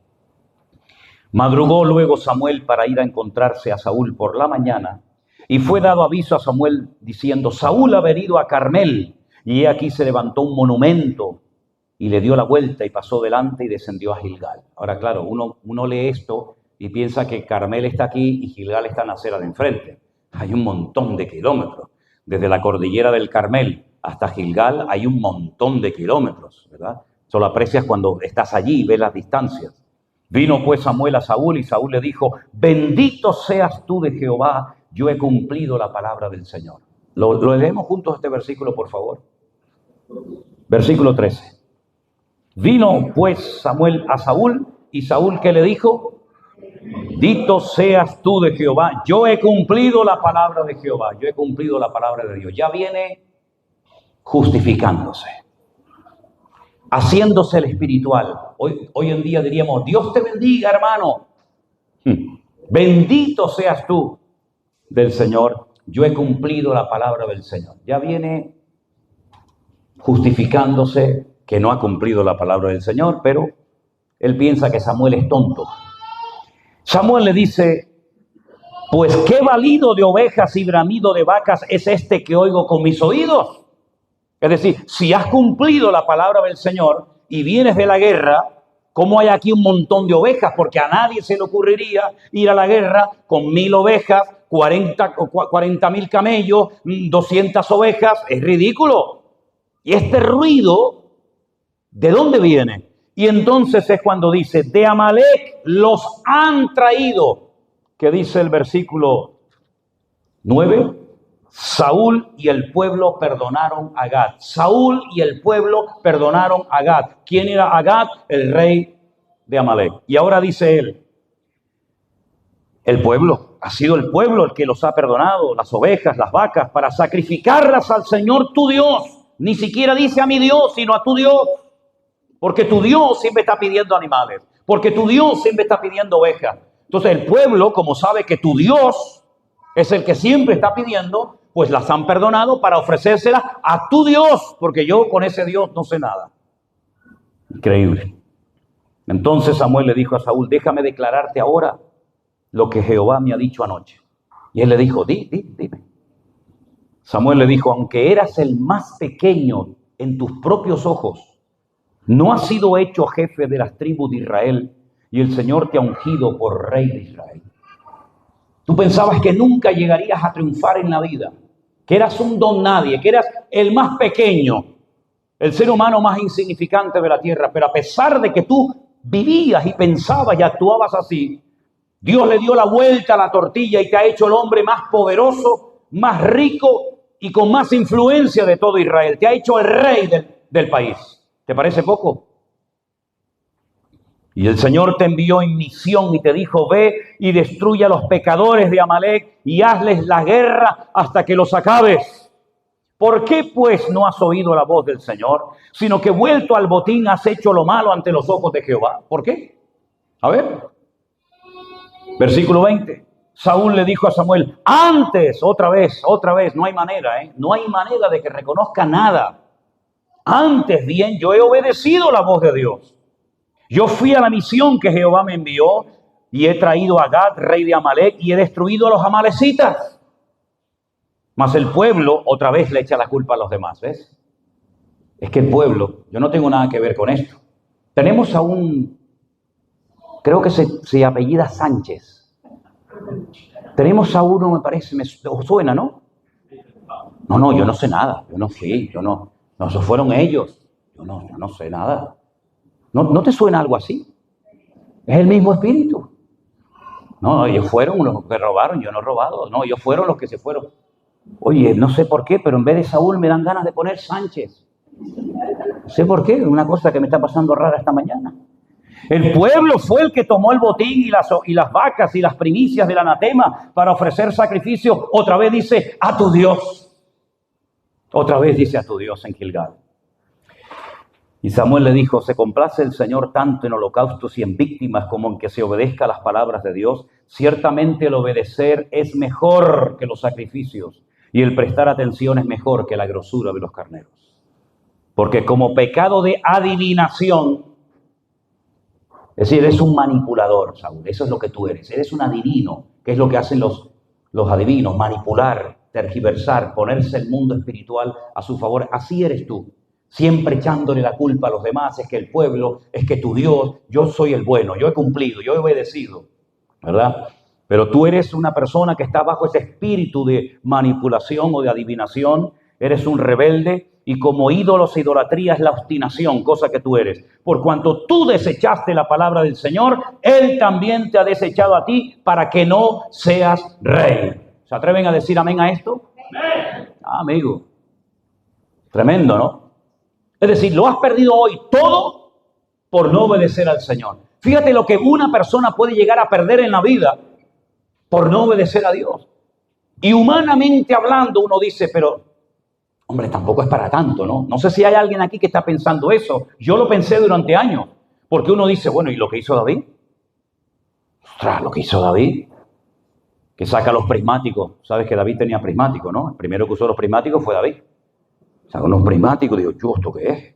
Madrugó luego Samuel para ir a encontrarse a Saúl por la mañana, y fue dado aviso a Samuel diciendo, Saúl ha venido a Carmel, y he aquí se levantó un monumento, y le dio la vuelta y pasó delante y descendió a Gilgal. Ahora, claro, uno lee esto y piensa que Carmel está aquí y Gilgal está en la acera de enfrente. Hay un montón de kilómetros. Desde la cordillera del Carmel hasta Gilgal hay un montón de kilómetros, ¿verdad? Solo aprecias cuando estás allí y ves las distancias. Vino pues Samuel a Saúl y Saúl le dijo, bendito seas tú de Jehová, yo he cumplido la palabra del Señor. Lo leemos juntos este versículo, por favor. Versículo 13. Vino pues Samuel a Saúl y Saúl, ¿qué le dijo? Bendito seas tú de Jehová, yo he cumplido la palabra de Jehová, yo he cumplido la palabra de Dios. Ya viene justificándose, haciéndose el espiritual. Hoy en día diríamos, Dios te bendiga, hermano. Bendito seas tú del Señor. Yo he cumplido la palabra del Señor. Ya viene justificándose que no ha cumplido la palabra del Señor, pero él piensa que Samuel es tonto. Samuel le dice, pues qué balido de ovejas y bramido de vacas es este que oigo con mis oídos. Es decir, si has cumplido la palabra del Señor y vienes de la guerra, ¿cómo hay aquí un montón de ovejas? Porque a nadie se le ocurriría ir a la guerra con 1000 ovejas, 40.000 camellos, 200 ovejas. Es ridículo. Y este ruido, ¿de dónde viene? Y entonces es cuando dice, de Amalec los han traído. ¿Qué dice el versículo 9? Saúl y el pueblo perdonaron a Agag. Saúl y el pueblo perdonaron a Agag. ¿Quién era Agag? El rey de Amalec. Y ahora dice él, el pueblo, ha sido el pueblo el que los ha perdonado, las ovejas, las vacas, para sacrificarlas al Señor tu Dios. Ni siquiera dice a mi Dios, sino a tu Dios. Porque tu Dios siempre está pidiendo animales. Porque tu Dios siempre está pidiendo ovejas. Entonces el pueblo, como sabe que tu Dios es el que siempre está pidiendo, pues las han perdonado para ofrecérselas a tu Dios, porque yo con ese Dios no sé nada. Increíble. Entonces Samuel le dijo a Saúl, déjame declararte ahora lo que Jehová me ha dicho anoche. Y él le dijo, dime. Samuel le dijo, aunque eras el más pequeño en tus propios ojos, no has sido hecho jefe de las tribus de Israel, y el Señor te ha ungido por rey de Israel. Tú pensabas que nunca llegarías a triunfar en la vida, que eras un don nadie, que eras el más pequeño, el ser humano más insignificante de la tierra, pero a pesar de que tú vivías y pensabas y actuabas así, Dios le dio la vuelta a la tortilla y te ha hecho el hombre más poderoso, más rico y con más influencia de todo Israel. Te ha hecho el rey del país. ¿Te parece poco? Y el Señor te envió en misión y te dijo, ve y destruye a los pecadores de Amalec y hazles la guerra hasta que los acabes. ¿Por qué pues no has oído la voz del Señor, sino que vuelto al botín has hecho lo malo ante los ojos de Jehová? ¿Por qué? A ver. Versículo 20. Saúl le dijo a Samuel, antes, otra vez, no hay manera, no hay manera de que reconozca nada. Antes bien, yo he obedecido la voz de Dios. Yo fui a la misión que Jehová me envió y he traído a Gad, rey de Amalek, y he destruido a los amalecitas. Mas el pueblo otra vez le echa la culpa a los demás, ¿ves? Es que el pueblo, yo no tengo nada que ver con esto. Tenemos a un, creo que se apellida Sánchez. Tenemos a uno, me parece, os suena, ¿no? No, yo no sé nada. No, esos fueron ellos. Yo no sé nada. ¿No te suena algo así? Es el mismo espíritu. No, ellos fueron los que robaron, yo no he robado. No, ellos fueron los que se fueron. Oye, no sé por qué, pero en vez de Saúl me dan ganas de poner Sánchez. No sé por qué, una cosa que me está pasando rara esta mañana. El pueblo fue el que tomó el botín y las vacas y las primicias del anatema para ofrecer sacrificio. Otra vez dice, a tu Dios. Otra vez dice, a tu Dios en Gilgal. Y Samuel le dijo, ¿se complace el Señor tanto en holocaustos y en víctimas como en que se obedezca a las palabras de Dios? Ciertamente el obedecer es mejor que los sacrificios y el prestar atención es mejor que la grosura de los carneros. Porque como pecado de adivinación, es decir, eres un manipulador, Saúl, eso es lo que tú eres. Eres un adivino, que es lo que hacen los adivinos, manipular, tergiversar, ponerse el mundo espiritual a su favor. Así eres tú. Siempre echándole la culpa a los demás, es que el pueblo, es que tu Dios, yo soy el bueno, yo he cumplido, yo he obedecido, ¿verdad? Pero tú eres una persona que está bajo ese espíritu de manipulación o de adivinación, eres un rebelde y como ídolos e idolatría es la obstinación, cosa que tú eres. Por cuanto tú desechaste la palabra del Señor, Él también te ha desechado a ti para que no seas rey. ¿Se atreven a decir amén a esto? ¡Amén! Ah, amigo, tremendo, ¿no? Es decir, lo has perdido hoy todo por no obedecer al Señor. Fíjate lo que una persona puede llegar a perder en la vida por no obedecer a Dios. Y humanamente hablando uno dice, pero, hombre, tampoco es para tanto, ¿no? No sé si hay alguien aquí que está pensando eso. Yo lo pensé durante años. Porque uno dice, bueno, ¿y lo que hizo David? Ostras, lo que hizo David, que saca los prismáticos. Sabes que David tenía prismáticos, ¿no? El primero que usó los prismáticos fue David. Saca unos prismáticos y digo, ¿yo esto qué es?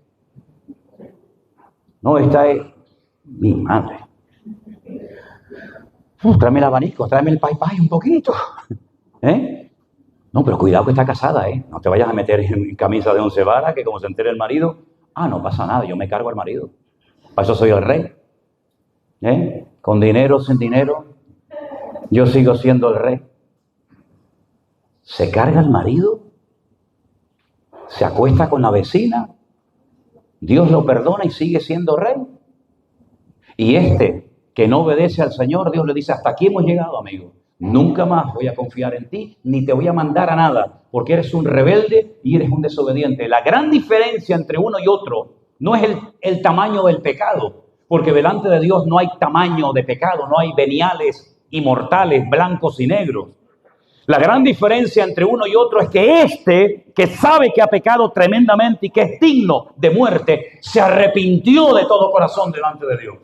No, esta es mi madre. Tráeme el abanico, tráeme el pai un poquito. No, pero cuidado que está casada, No te vayas a meter en camisa de 11 varas, que como se entere el marido, no pasa nada, yo me cargo al marido. Para eso soy el rey. Con dinero, sin dinero, yo sigo siendo el rey. ¿Se carga el marido? ¿Se acuesta con la vecina? Dios lo perdona y sigue siendo rey. Y que no obedece al Señor, Dios le dice, hasta aquí hemos llegado, amigo. Nunca más voy a confiar en ti, ni te voy a mandar a nada, porque eres un rebelde y eres un desobediente. La gran diferencia entre uno y otro no es el tamaño del pecado, porque delante de Dios no hay tamaño de pecado, no hay veniales inmortales, blancos y negros. La gran diferencia entre uno y otro es que que sabe que ha pecado tremendamente y que es digno de muerte, se arrepintió de todo corazón delante de Dios.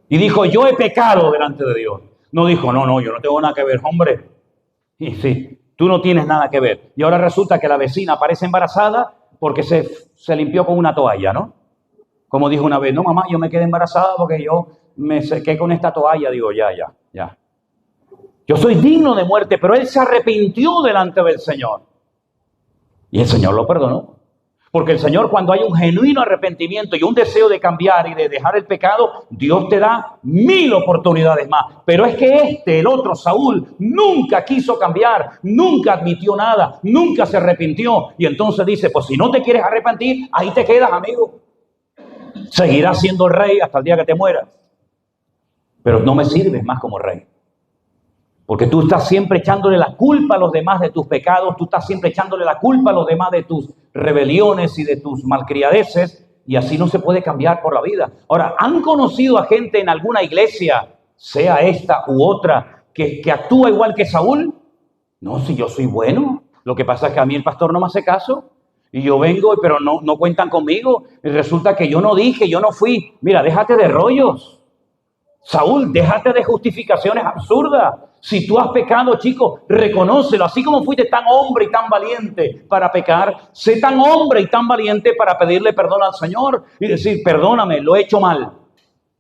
Y dijo, yo he pecado delante de Dios. No dijo, no, yo no tengo nada que ver, hombre. Y sí, tú no tienes nada que ver. Y ahora resulta que la vecina aparece embarazada porque se limpió con una toalla, ¿no? Como dijo una vez, no, mamá, yo me quedé embarazada porque yo me sequé con esta toalla. Digo, ya. Yo soy digno de muerte, pero él se arrepintió delante del Señor. Y el Señor lo perdonó. Porque el Señor, cuando hay un genuino arrepentimiento y un deseo de cambiar y de dejar el pecado, Dios te da 1000 oportunidades más. Pero es que el otro, Saúl, nunca quiso cambiar, nunca admitió nada, nunca se arrepintió. Y entonces dice, pues si no te quieres arrepentir, ahí te quedas, amigo. Seguirás siendo el rey hasta el día que te mueras. Pero no me sirves más como rey. Porque tú estás siempre echándole la culpa a los demás de tus pecados, tú estás siempre echándole la culpa a los demás de tus rebeliones y de tus malcriadeces, y así no se puede cambiar por la vida. Ahora, ¿han conocido a gente en alguna iglesia, sea esta u otra, que actúa igual que Saúl? No, si yo soy bueno, lo que pasa es que a mí el pastor no me hace caso, y yo vengo, pero no cuentan conmigo, y resulta que yo no dije, yo no fui. Mira, déjate de rollos. Saúl, déjate de justificaciones absurdas. Si tú has pecado, chico, reconócelo. Así como fuiste tan hombre y tan valiente para pecar, sé tan hombre y tan valiente para pedirle perdón al Señor y decir, perdóname, lo he hecho mal.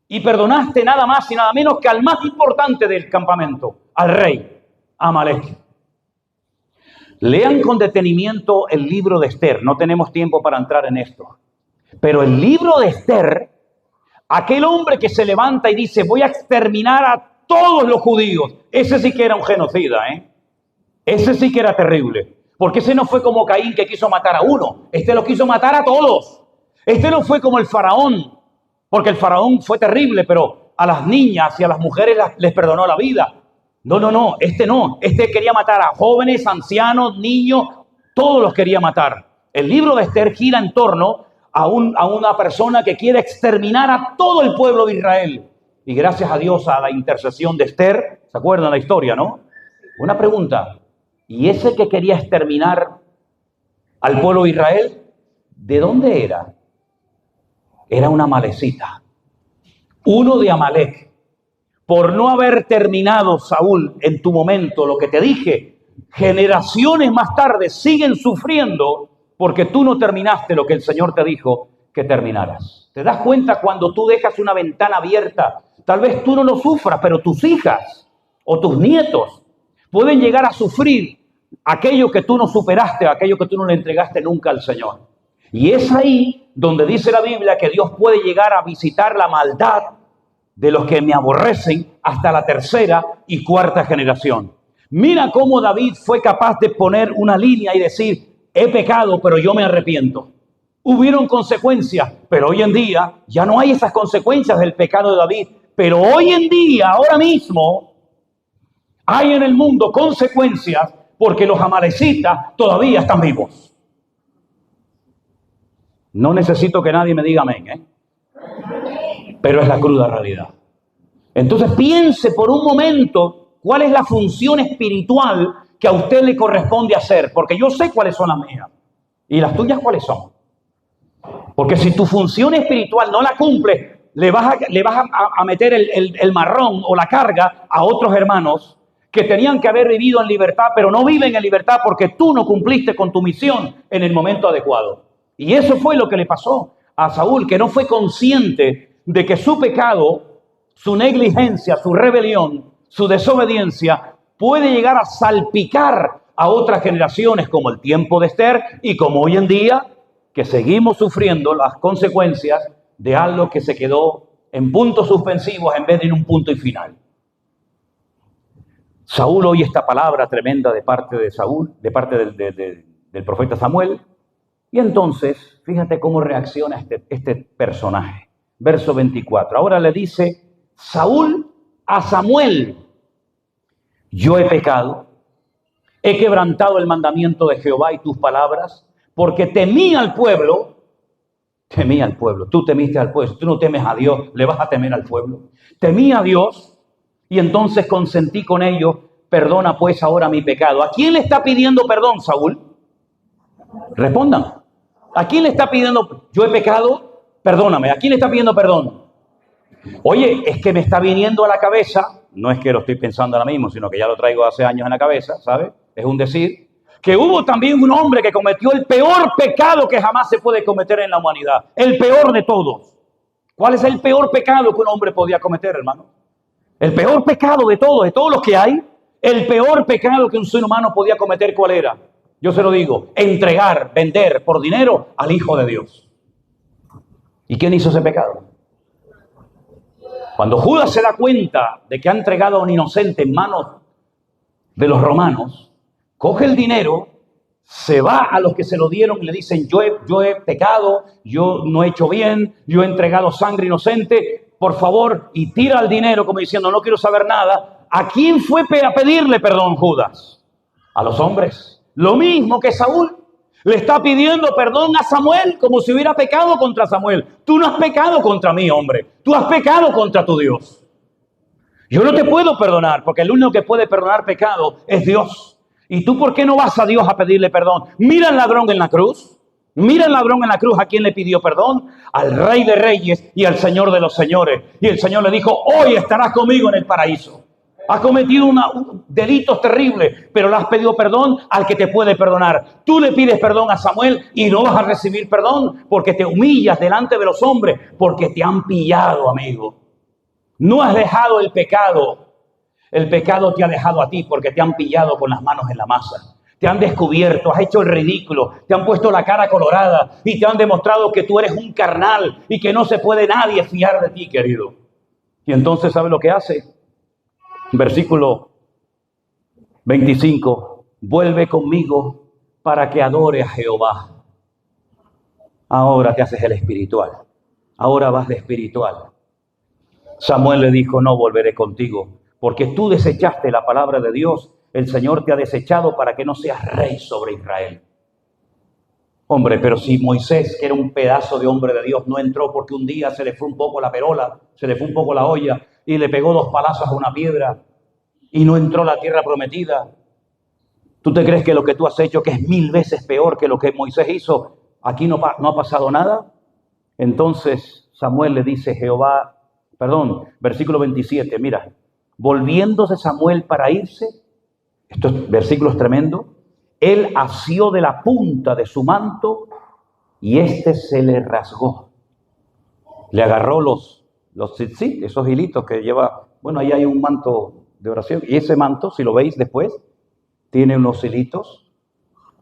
y perdonaste nada más y nada menos que al más importante del campamento, al rey Amalek. Lean con detenimiento el libro de Esther. No tenemos tiempo para entrar en esto. Pero el libro de Esther, aquel hombre que se levanta y dice, voy a exterminar a todos los judíos. Ese sí que era un genocida, ¿eh? Ese sí que era terrible. Porque ese no fue como Caín que quiso matar a uno. Este lo quiso matar a todos. Este no fue como el faraón. Porque el faraón fue terrible, pero a las niñas y a las mujeres les perdonó la vida. No. Este quería matar a jóvenes, ancianos, niños. Todos los quería matar. El libro de Esther gira en torno a una persona que quiere exterminar a todo el pueblo de Israel. Y gracias a Dios, a la intercesión de Esther, ¿se acuerdan la historia, no? Una pregunta, ¿y ese que quería exterminar al pueblo de Israel, de dónde era? Era una amalecita, uno de Amalek. Por no haber terminado, Saúl, en tu momento, lo que te dije, generaciones más tarde siguen sufriendo porque tú no terminaste lo que el Señor te dijo que terminaras. ¿Te das cuenta cuando tú dejas una ventana abierta? Tal vez tú no lo sufras, pero tus hijas o tus nietos pueden llegar a sufrir aquello que tú no superaste, aquello que tú no le entregaste nunca al Señor. Y es ahí donde dice la Biblia que Dios puede llegar a visitar la maldad de los que me aborrecen hasta la tercera y cuarta generación. Mira cómo David fue capaz de poner una línea y decir, he pecado, pero yo me arrepiento. Hubieron consecuencias, pero hoy en día ya no hay esas consecuencias del pecado de David. Pero hoy en día, ahora mismo, hay en el mundo consecuencias porque los amalecitas todavía están vivos. No necesito que nadie me diga amén, ¿eh? Pero es la cruda realidad. Entonces piense por un momento cuál es la función espiritual que a usted le corresponde hacer, porque yo sé cuáles son las mías y las tuyas cuáles son. Porque si tu función espiritual no la cumples, le vas a meter el marrón o la carga a otros hermanos que tenían que haber vivido en libertad, pero no viven en libertad porque tú no cumpliste con tu misión en el momento adecuado. Y eso fue lo que le pasó a Saúl, que no fue consciente de que su pecado, su negligencia, su rebelión, su desobediencia puede llegar a salpicar a otras generaciones como el tiempo de Esther y como hoy en día que seguimos sufriendo las consecuencias de algo que se quedó en puntos suspensivos en vez de en un punto y final. Saúl oye esta palabra tremenda de parte de Saúl, de parte del profeta Samuel, y entonces, fíjate cómo reacciona este personaje. Verso 24. Ahora le dice Saúl a Samuel, yo he pecado, he quebrantado el mandamiento de Jehová y tus palabras, porque temí al pueblo. Tú temiste al pueblo. Si tú no temes a Dios, le vas a temer al pueblo. Temí a Dios y entonces consentí con ellos. Perdona pues ahora mi pecado. ¿A quién le está pidiendo perdón, Saúl? Respondan. ¿A quién le está pidiendo? Yo he pecado, perdóname. ¿A quién le está pidiendo perdón? Oye, es que me está viniendo a la cabeza, no es que lo estoy pensando ahora mismo, sino que ya lo traigo hace años en la cabeza, ¿sabes? Es un decir, que hubo también un hombre que cometió el peor pecado que jamás se puede cometer en la humanidad. El peor de todos. ¿Cuál es el peor pecado que un hombre podía cometer, hermano? El peor pecado de todos los que hay. El peor pecado que un ser humano podía cometer, ¿cuál era? Yo se lo digo, entregar, vender por dinero al Hijo de Dios. ¿Y quién hizo ese pecado? Cuando Judas se da cuenta de que ha entregado a un inocente en manos de los romanos, coge el dinero, se va a los que se lo dieron y le dicen, yo he pecado, yo no he hecho bien, yo he entregado sangre inocente, por favor, y tira el dinero como diciendo, no quiero saber nada. ¿A quién fue a pedirle perdón Judas? A los hombres. Lo mismo que Saúl. Le está pidiendo perdón a Samuel como si hubiera pecado contra Samuel. Tú no has pecado contra mí, hombre. Tú has pecado contra tu Dios. Yo no te puedo perdonar porque el único que puede perdonar pecado es Dios. ¿Y tú por qué no vas a Dios a pedirle perdón? Mira al ladrón en la cruz. Mira al ladrón en la cruz. ¿A quién le pidió perdón? Al Rey de Reyes y al Señor de los Señores. Y el Señor le dijo, hoy estarás conmigo en el paraíso. Has cometido delitos terribles, pero le has pedido perdón al que te puede perdonar. Tú le pides perdón a Samuel y no vas a recibir perdón porque te humillas delante de los hombres, porque te han pillado, amigo. No has dejado el pecado. El pecado te ha dejado a ti porque te han pillado con las manos en la masa. Te han descubierto, has hecho el ridículo, te han puesto la cara colorada y te han demostrado que tú eres un carnal y que no se puede nadie fiar de ti, querido. Y entonces, ¿sabe lo que hace? Versículo 25. Vuelve conmigo para que adore a Jehová. Ahora te haces el espiritual. Ahora vas de espiritual. Samuel le dijo, no volveré contigo, porque tú desechaste la palabra de Dios. El Señor te ha desechado para que no seas rey sobre Israel. Hombre, pero si Moisés, que era un pedazo de hombre de Dios, no entró porque un día se le fue un poco la perola, se le fue un poco la olla y le pegó 2 palazos a una piedra y no entró a la tierra prometida. ¿Tú te crees que lo que tú has hecho, que es 1000 veces peor que lo que Moisés hizo, aquí no ha pasado nada? Entonces Samuel le dice versículo 27, mira, volviéndose Samuel para irse, estos versículos tremendos, él asió de la punta de su manto y se le rasgó. Le agarró los tzitzit, esos hilitos que lleva, bueno, ahí hay un manto de oración, y ese manto, si lo veis después, tiene unos hilitos,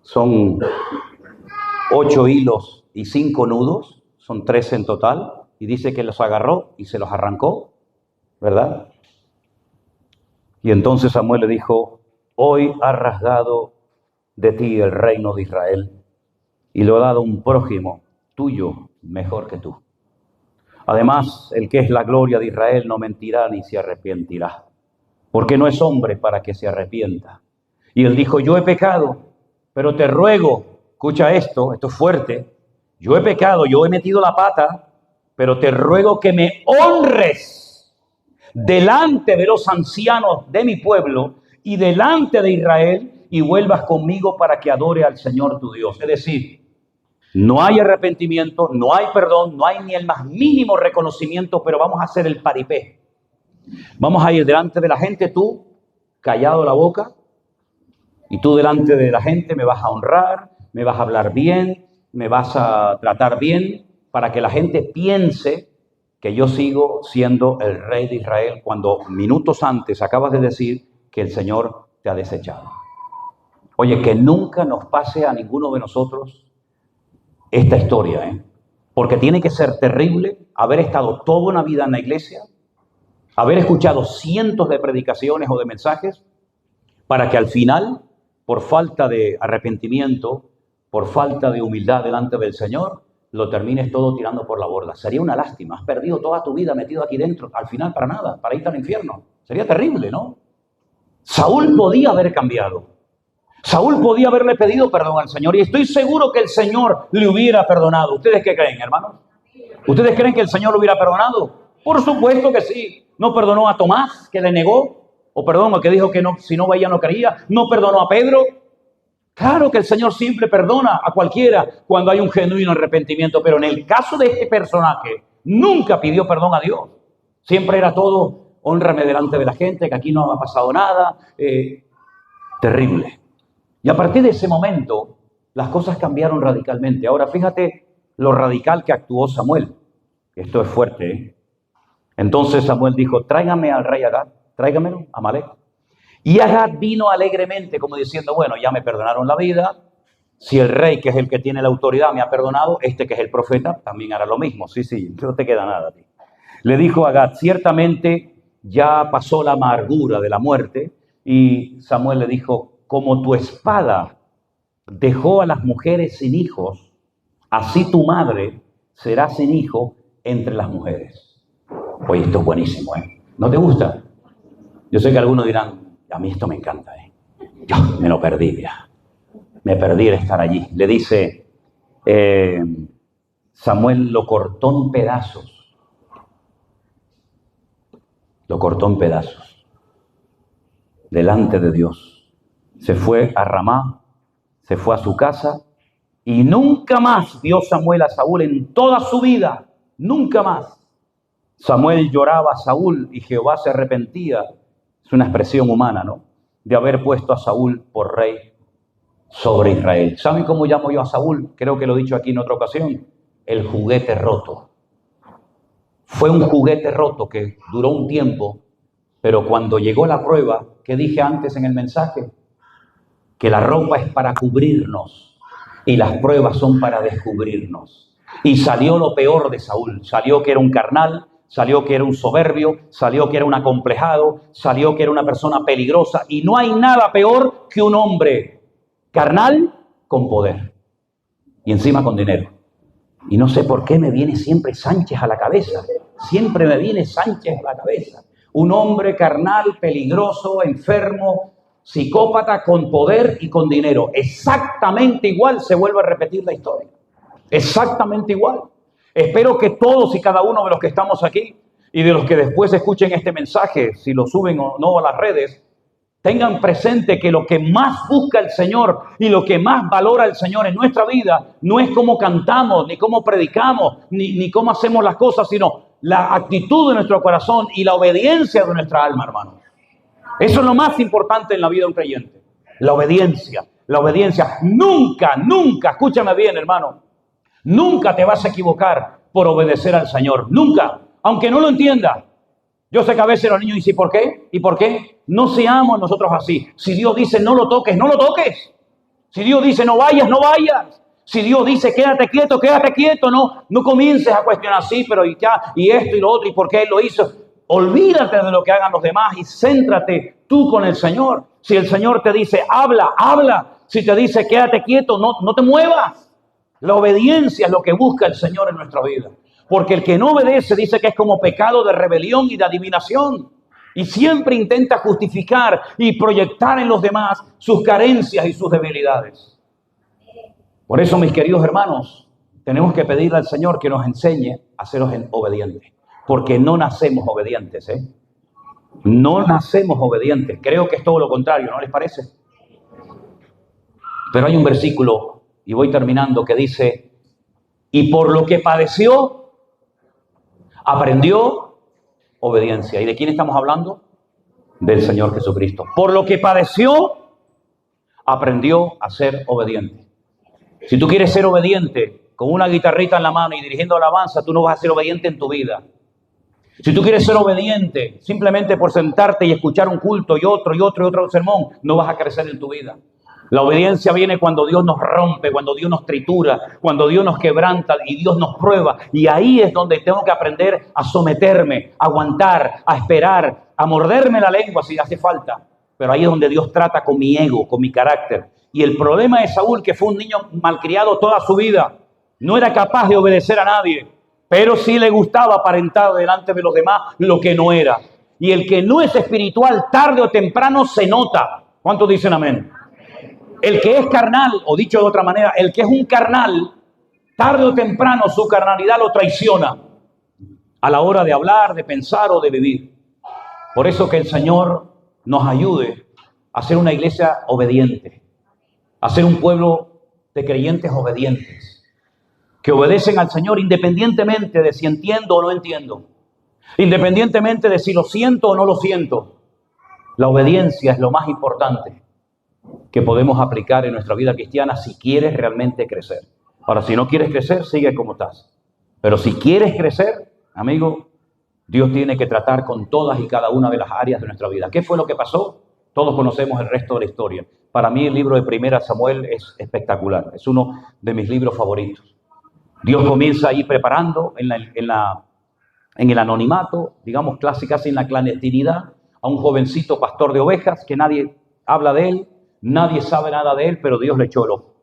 son 8 hilos y 5 nudos, son 13 en total, y dice que los agarró y se los arrancó, ¿verdad? Y entonces Samuel le dijo, hoy ha rasgado de ti el reino de Israel y lo ha dado un prójimo tuyo mejor que tú. Además, el que es la gloria de Israel no mentirá ni se arrepentirá, porque no es hombre para que se arrepienta. Y él dijo, yo he pecado, pero te ruego, escucha esto es fuerte, yo he pecado, yo he metido la pata, pero te ruego que me honres delante de los ancianos de mi pueblo y delante de Israel y vuelvas conmigo para que adore al Señor tu Dios. Es decir, no hay arrepentimiento, no hay perdón, no hay ni el más mínimo reconocimiento, pero vamos a hacer el paripé. Vamos a ir delante de la gente, tú callado la boca, y tú delante de la gente me vas a honrar, me vas a hablar bien, me vas a tratar bien, para que la gente piense que yo sigo siendo el rey de Israel cuando minutos antes acabas de decir que el Señor te ha desechado. Oye, que nunca nos pase a ninguno de nosotros esta historia, porque tiene que ser terrible haber estado toda una vida en la iglesia, haber escuchado cientos de predicaciones o de mensajes, para que al final, por falta de arrepentimiento, por falta de humildad delante del Señor, lo termines todo tirando por la borda. Sería una lástima. Has perdido toda tu vida metido aquí dentro. Al final, para nada, para irte al infierno. Sería terrible, ¿no? Saúl podía haber cambiado. Saúl podía haberle pedido perdón al Señor. Y estoy seguro que el Señor le hubiera perdonado. ¿Ustedes qué creen, hermanos? ¿Ustedes creen que el Señor lo hubiera perdonado? Por supuesto que sí. No perdonó a Tomás, que le negó. O perdón, el que dijo que no, si no veía no creía. No perdonó a Pedro. Claro que el Señor siempre perdona a cualquiera cuando hay un genuino arrepentimiento, pero en el caso de este personaje, nunca pidió perdón a Dios. Siempre era todo, hónrame delante de la gente, que aquí no ha pasado nada. Terrible. Y a partir de ese momento, las cosas cambiaron radicalmente. Ahora, fíjate lo radical que actuó Samuel. Esto es fuerte, ¿eh? Entonces Samuel dijo, tráigame al rey Agag, tráigamelo, Amalek. Y Agag vino alegremente, como diciendo, bueno, ya me perdonaron la vida. Si el rey, que es el que tiene la autoridad, me ha perdonado, este que es el profeta, también hará lo mismo. Sí, no te queda nada a ti. Le dijo a Agag, ciertamente ya pasó la amargura de la muerte. Y Samuel le dijo, como tu espada dejó a las mujeres sin hijos, así tu madre será sin hijo entre las mujeres. Oye, esto es buenísimo, ¿eh? ¿No te gusta? Yo sé que algunos dirán, a mí esto me encanta, ¿eh? Yo me lo perdí ya. Me perdí de estar allí. Le dice, Samuel lo cortó en pedazos. Lo cortó en pedazos. Delante de Dios. Se fue a Ramá, se fue a su casa y nunca más vio Samuel a Saúl en toda su vida. Nunca más. Samuel lloraba a Saúl y Jehová se arrepentía. Es una expresión humana, ¿no? De haber puesto a Saúl por rey sobre Israel. ¿Saben cómo llamo yo a Saúl? Creo que lo he dicho aquí en otra ocasión. El juguete roto. fue un juguete roto que duró un tiempo, pero cuando llegó la prueba, ¿qué dije antes en el mensaje? Que la ropa es para cubrirnos y las pruebas son para descubrirnos. Y salió lo peor de Saúl. Salió que era un carnal, salió que era un soberbio, salió que era un acomplejado, salió que era una persona peligrosa. Y no hay nada peor que un hombre carnal con poder y encima con dinero. Y no sé por qué me viene siempre Sánchez a la cabeza. Siempre me viene Sánchez a la cabeza. Un hombre carnal, peligroso, enfermo, psicópata, con poder y con dinero. Exactamente igual se vuelve a repetir la historia. Exactamente igual. Espero que todos y cada uno de los que estamos aquí y de los que después escuchen este mensaje, si lo suben o no a las redes, tengan presente que lo que más busca el Señor y lo que más valora el Señor en nuestra vida no es cómo cantamos, ni cómo predicamos, ni cómo hacemos las cosas, sino la actitud de nuestro corazón y la obediencia de nuestra alma, hermano. Eso es lo más importante en la vida de un creyente. La obediencia. La obediencia. Nunca, nunca, escúchame bien, hermano, nunca te vas a equivocar por obedecer al Señor. Nunca. Aunque no lo entiendas. Yo sé que a veces los niños dicen, ¿por qué? ¿Y por qué? No seamos nosotros así. Si Dios dice no lo toques, no lo toques. Si Dios dice no vayas, no vayas. Si Dios dice quédate quieto, no comiences a cuestionar así, pero y ya, y esto y lo otro, y por qué Él lo hizo. Olvídate de lo que hagan los demás y céntrate tú con el Señor. Si el Señor te dice habla, habla. Si te dice quédate quieto, no te muevas. La obediencia es lo que busca el Señor en nuestra vida. Porque el que no obedece dice que es como pecado de rebelión y de adivinación. Y siempre intenta justificar y proyectar en los demás sus carencias y sus debilidades. Por eso, mis queridos hermanos, tenemos que pedirle al Señor que nos enseñe a ser obedientes. Porque no nacemos obedientes, ¿eh? No nacemos obedientes. Creo que es todo lo contrario, ¿no les parece? Pero hay un versículo, y voy terminando, que dice, y por lo que padeció, aprendió obediencia. ¿Y de quién estamos hablando? Del Señor Jesucristo. Por lo que padeció, aprendió a ser obediente. Si tú quieres ser obediente con una guitarrita en la mano y dirigiendo alabanza, tú no vas a ser obediente en tu vida. Si tú quieres ser obediente simplemente por sentarte y escuchar un culto y otro sermón, no vas a crecer en tu vida. La obediencia viene cuando Dios nos rompe, cuando Dios nos tritura, cuando Dios nos quebranta y Dios nos prueba. Y ahí es donde tengo que aprender a someterme, a aguantar, a esperar, a morderme la lengua si hace falta. Pero ahí es donde Dios trata con mi ego, con mi carácter. Y el problema de Saúl, que fue un niño malcriado toda su vida, no era capaz de obedecer a nadie, pero sí le gustaba aparentar delante de los demás lo que no era. Y el que no es espiritual, tarde o temprano se nota. ¿Cuántos dicen amén? El que es carnal, o dicho de otra manera, el que es un carnal, tarde o temprano su carnalidad lo traiciona a la hora de hablar, de pensar o de vivir. Por eso que el Señor nos ayude a ser una iglesia obediente, a ser un pueblo de creyentes obedientes, que obedecen al Señor independientemente de si entiendo o no entiendo, independientemente de si lo siento o no lo siento. La obediencia es lo más importante que podemos aplicar en nuestra vida cristiana si quieres realmente crecer. Ahora, si no quieres crecer, sigue como estás. Pero si quieres crecer, amigo, Dios tiene que tratar con todas y cada una de las áreas de nuestra vida. ¿Qué fue lo que pasó? Todos conocemos el resto de la historia. Para mí el libro de Primera Samuel es espectacular. Es uno de mis libros favoritos. Dios comienza ahí preparando en el anonimato, digamos casi en la clandestinidad, a un jovencito pastor de ovejas que nadie habla de él. Nadie sabe nada de él, pero Dios le echó el ojo.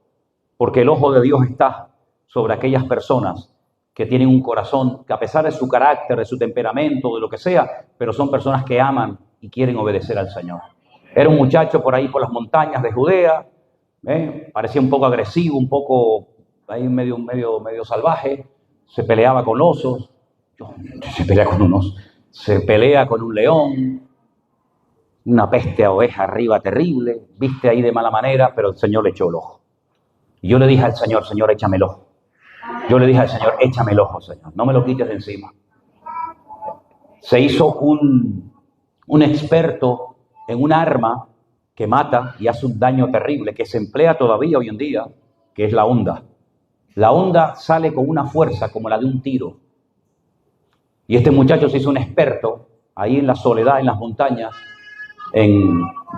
Porque el ojo de Dios está sobre aquellas personas que tienen un corazón que a pesar de su carácter, de su temperamento, de lo que sea, pero son personas que aman y quieren obedecer al Señor. Era un muchacho por ahí por las montañas de Judea, parecía un poco agresivo, un poco ahí medio salvaje, se peleaba con osos, se pelea con un oso, se pelea con un león, una peste a oveja arriba terrible, viste ahí de mala manera, pero el Señor le echó el ojo. Y yo le dije al Señor, Señor, échame el ojo. Yo le dije al Señor, échame el ojo, Señor, no me lo quites de encima. Se hizo un experto en un arma que mata y hace un daño terrible, que se emplea todavía hoy en día, que es la onda. La onda sale con una fuerza como la de un tiro. Y este muchacho se hizo un experto ahí en la soledad, en las montañas,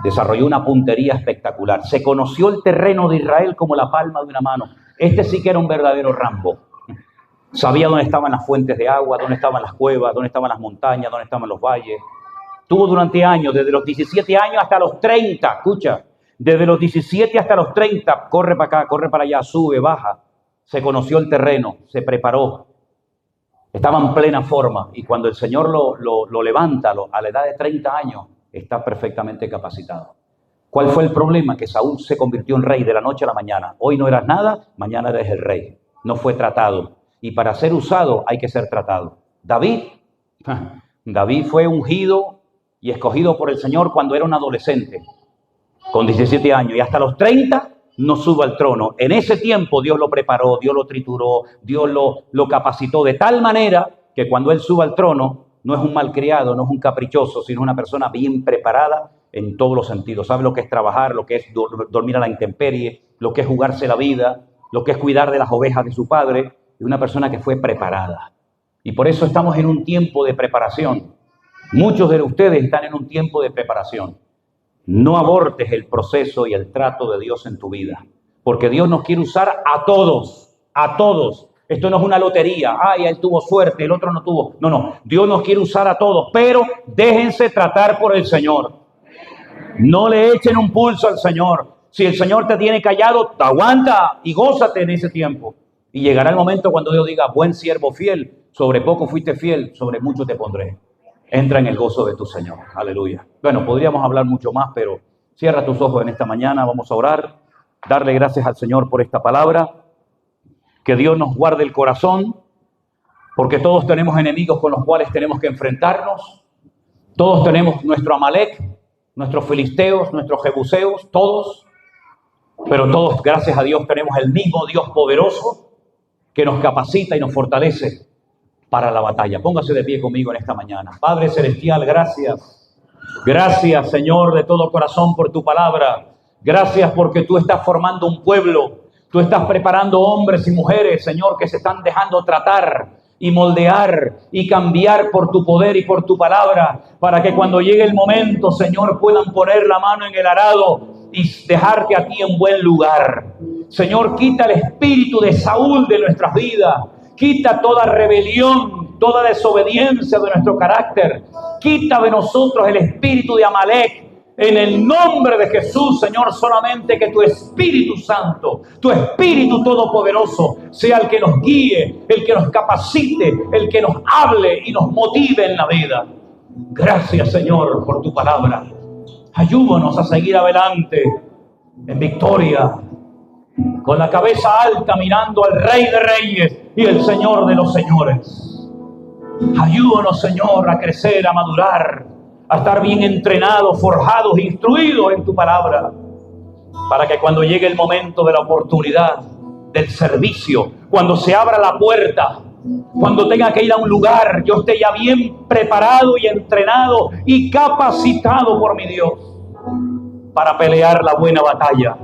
desarrolló una puntería espectacular. Se conoció el terreno de Israel como la palma de una mano. Este sí que era un verdadero Rambo. Sabía dónde estaban las fuentes de agua, dónde estaban las cuevas, dónde estaban las montañas, dónde estaban los valles. Tuvo durante años, desde los 17 años hasta los 30, escucha, desde los 17 hasta los 30, corre para acá, corre para allá, sube, baja. Se conoció el terreno, se preparó. Estaba en plena forma y cuando el Señor lo levanta a la edad de 30 años, está perfectamente capacitado. ¿Cuál fue el problema? Que Saúl se convirtió en rey de la noche a la mañana. Hoy no eras nada, mañana eres el rey. No fue tratado. Y para ser usado hay que ser tratado. David fue ungido y escogido por el Señor cuando era un adolescente, con 17 años. Y hasta los 30 no sube al trono. En ese tiempo Dios lo preparó, Dios lo trituró, Dios lo capacitó de tal manera que cuando él suba al trono, no es un malcriado, no es un caprichoso, sino una persona bien preparada en todos los sentidos. Sabe lo que es trabajar, lo que es dormir a la intemperie, lo que es jugarse la vida, lo que es cuidar de las ovejas de su padre. Es una persona que fue preparada. Y por eso estamos en un tiempo de preparación. Muchos de ustedes están en un tiempo de preparación. No abortes el proceso y el trato de Dios en tu vida. Porque Dios nos quiere usar a todos, a todos. Esto no es una lotería. Ay, él tuvo suerte, el otro no tuvo. No. Dios nos quiere usar a todos, pero déjense tratar por el Señor. No le echen un pulso al Señor. Si el Señor te tiene callado, te aguanta y gózate en ese tiempo. Y llegará el momento cuando Dios diga, buen siervo fiel, sobre poco fuiste fiel, sobre mucho te pondré. Entra en el gozo de tu Señor. Aleluya. Bueno, podríamos hablar mucho más, pero cierra tus ojos en esta mañana. Vamos a orar, darle gracias al Señor por esta palabra. Que Dios nos guarde el corazón, porque todos tenemos enemigos con los cuales tenemos que enfrentarnos. Todos tenemos nuestro Amalek, nuestros filisteos, nuestros jebuseos, todos. Pero todos, gracias a Dios, tenemos el mismo Dios poderoso que nos capacita y nos fortalece para la batalla. Póngase de pie conmigo en esta mañana. Padre Celestial, gracias. Gracias, Señor, de todo corazón por tu palabra. Gracias porque tú estás formando un pueblo. Tú estás preparando hombres y mujeres, Señor, que se están dejando tratar y moldear y cambiar por tu poder y por tu palabra, para que cuando llegue el momento, Señor, puedan poner la mano en el arado y dejarte a ti en buen lugar. Señor, quita el espíritu de Saúl de nuestras vidas. Quita toda rebelión, toda desobediencia de nuestro carácter. Quita de nosotros el espíritu de Amalek. En el nombre de Jesús, Señor, solamente que tu Espíritu Santo, tu Espíritu Todopoderoso, sea el que nos guíe, el que nos capacite, el que nos hable y nos motive en la vida. Gracias, Señor, por tu palabra. Ayúdanos a seguir adelante en victoria, con la cabeza alta mirando al Rey de Reyes y el Señor de los Señores. Ayúdanos, Señor, a crecer, a madurar, a estar bien entrenados, forjados, instruidos en tu palabra, para que cuando llegue el momento de la oportunidad, del servicio, cuando se abra la puerta, cuando tenga que ir a un lugar, yo esté ya bien preparado y entrenado y capacitado por mi Dios para pelear la buena batalla.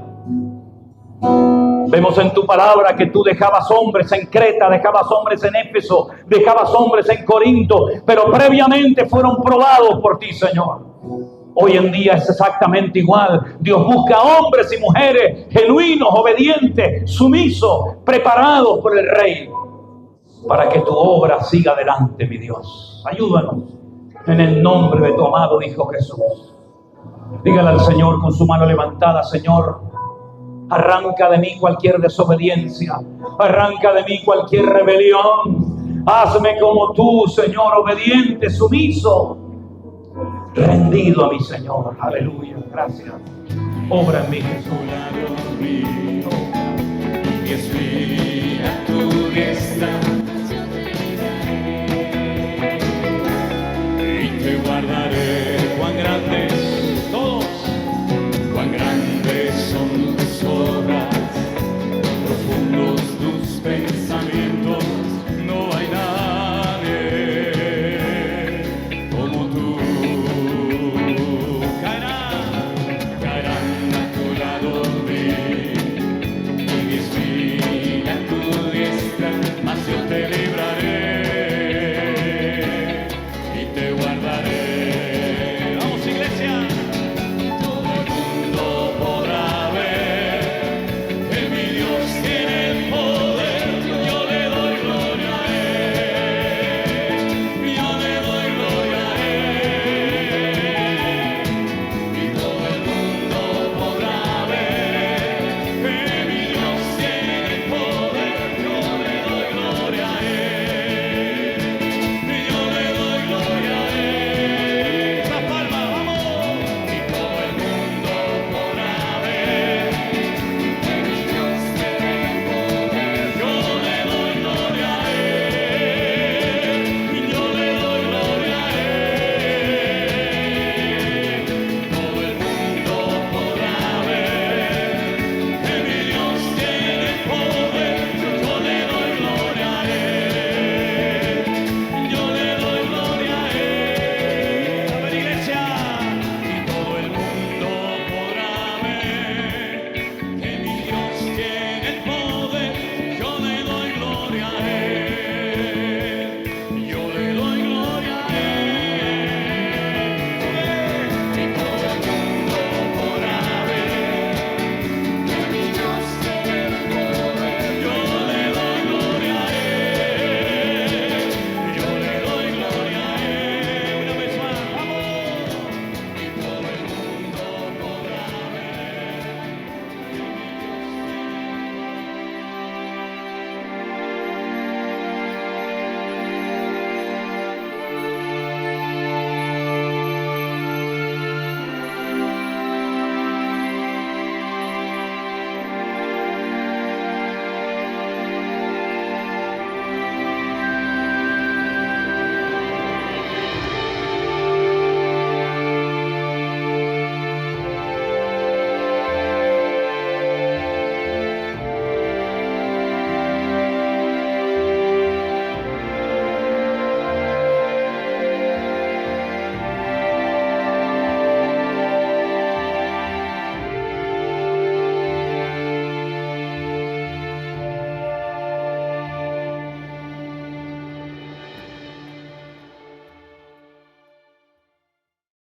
Vemos en tu palabra que tú dejabas hombres en Creta, dejabas hombres en Éfeso, dejabas hombres en Corinto, pero previamente fueron probados por ti, Señor. Hoy en día es exactamente igual. Dios busca hombres y mujeres genuinos, obedientes, sumisos, preparados por el Rey, para que tu obra siga adelante, mi Dios. Ayúdanos en el nombre de tu amado Hijo Jesús. Dígale al Señor con su mano levantada: Señor, arranca de mí cualquier desobediencia, arranca de mí cualquier rebelión. Hazme como tú, Señor, obediente, sumiso, rendido a mi Señor. Aleluya, gracias. Obra en mí, Jesús.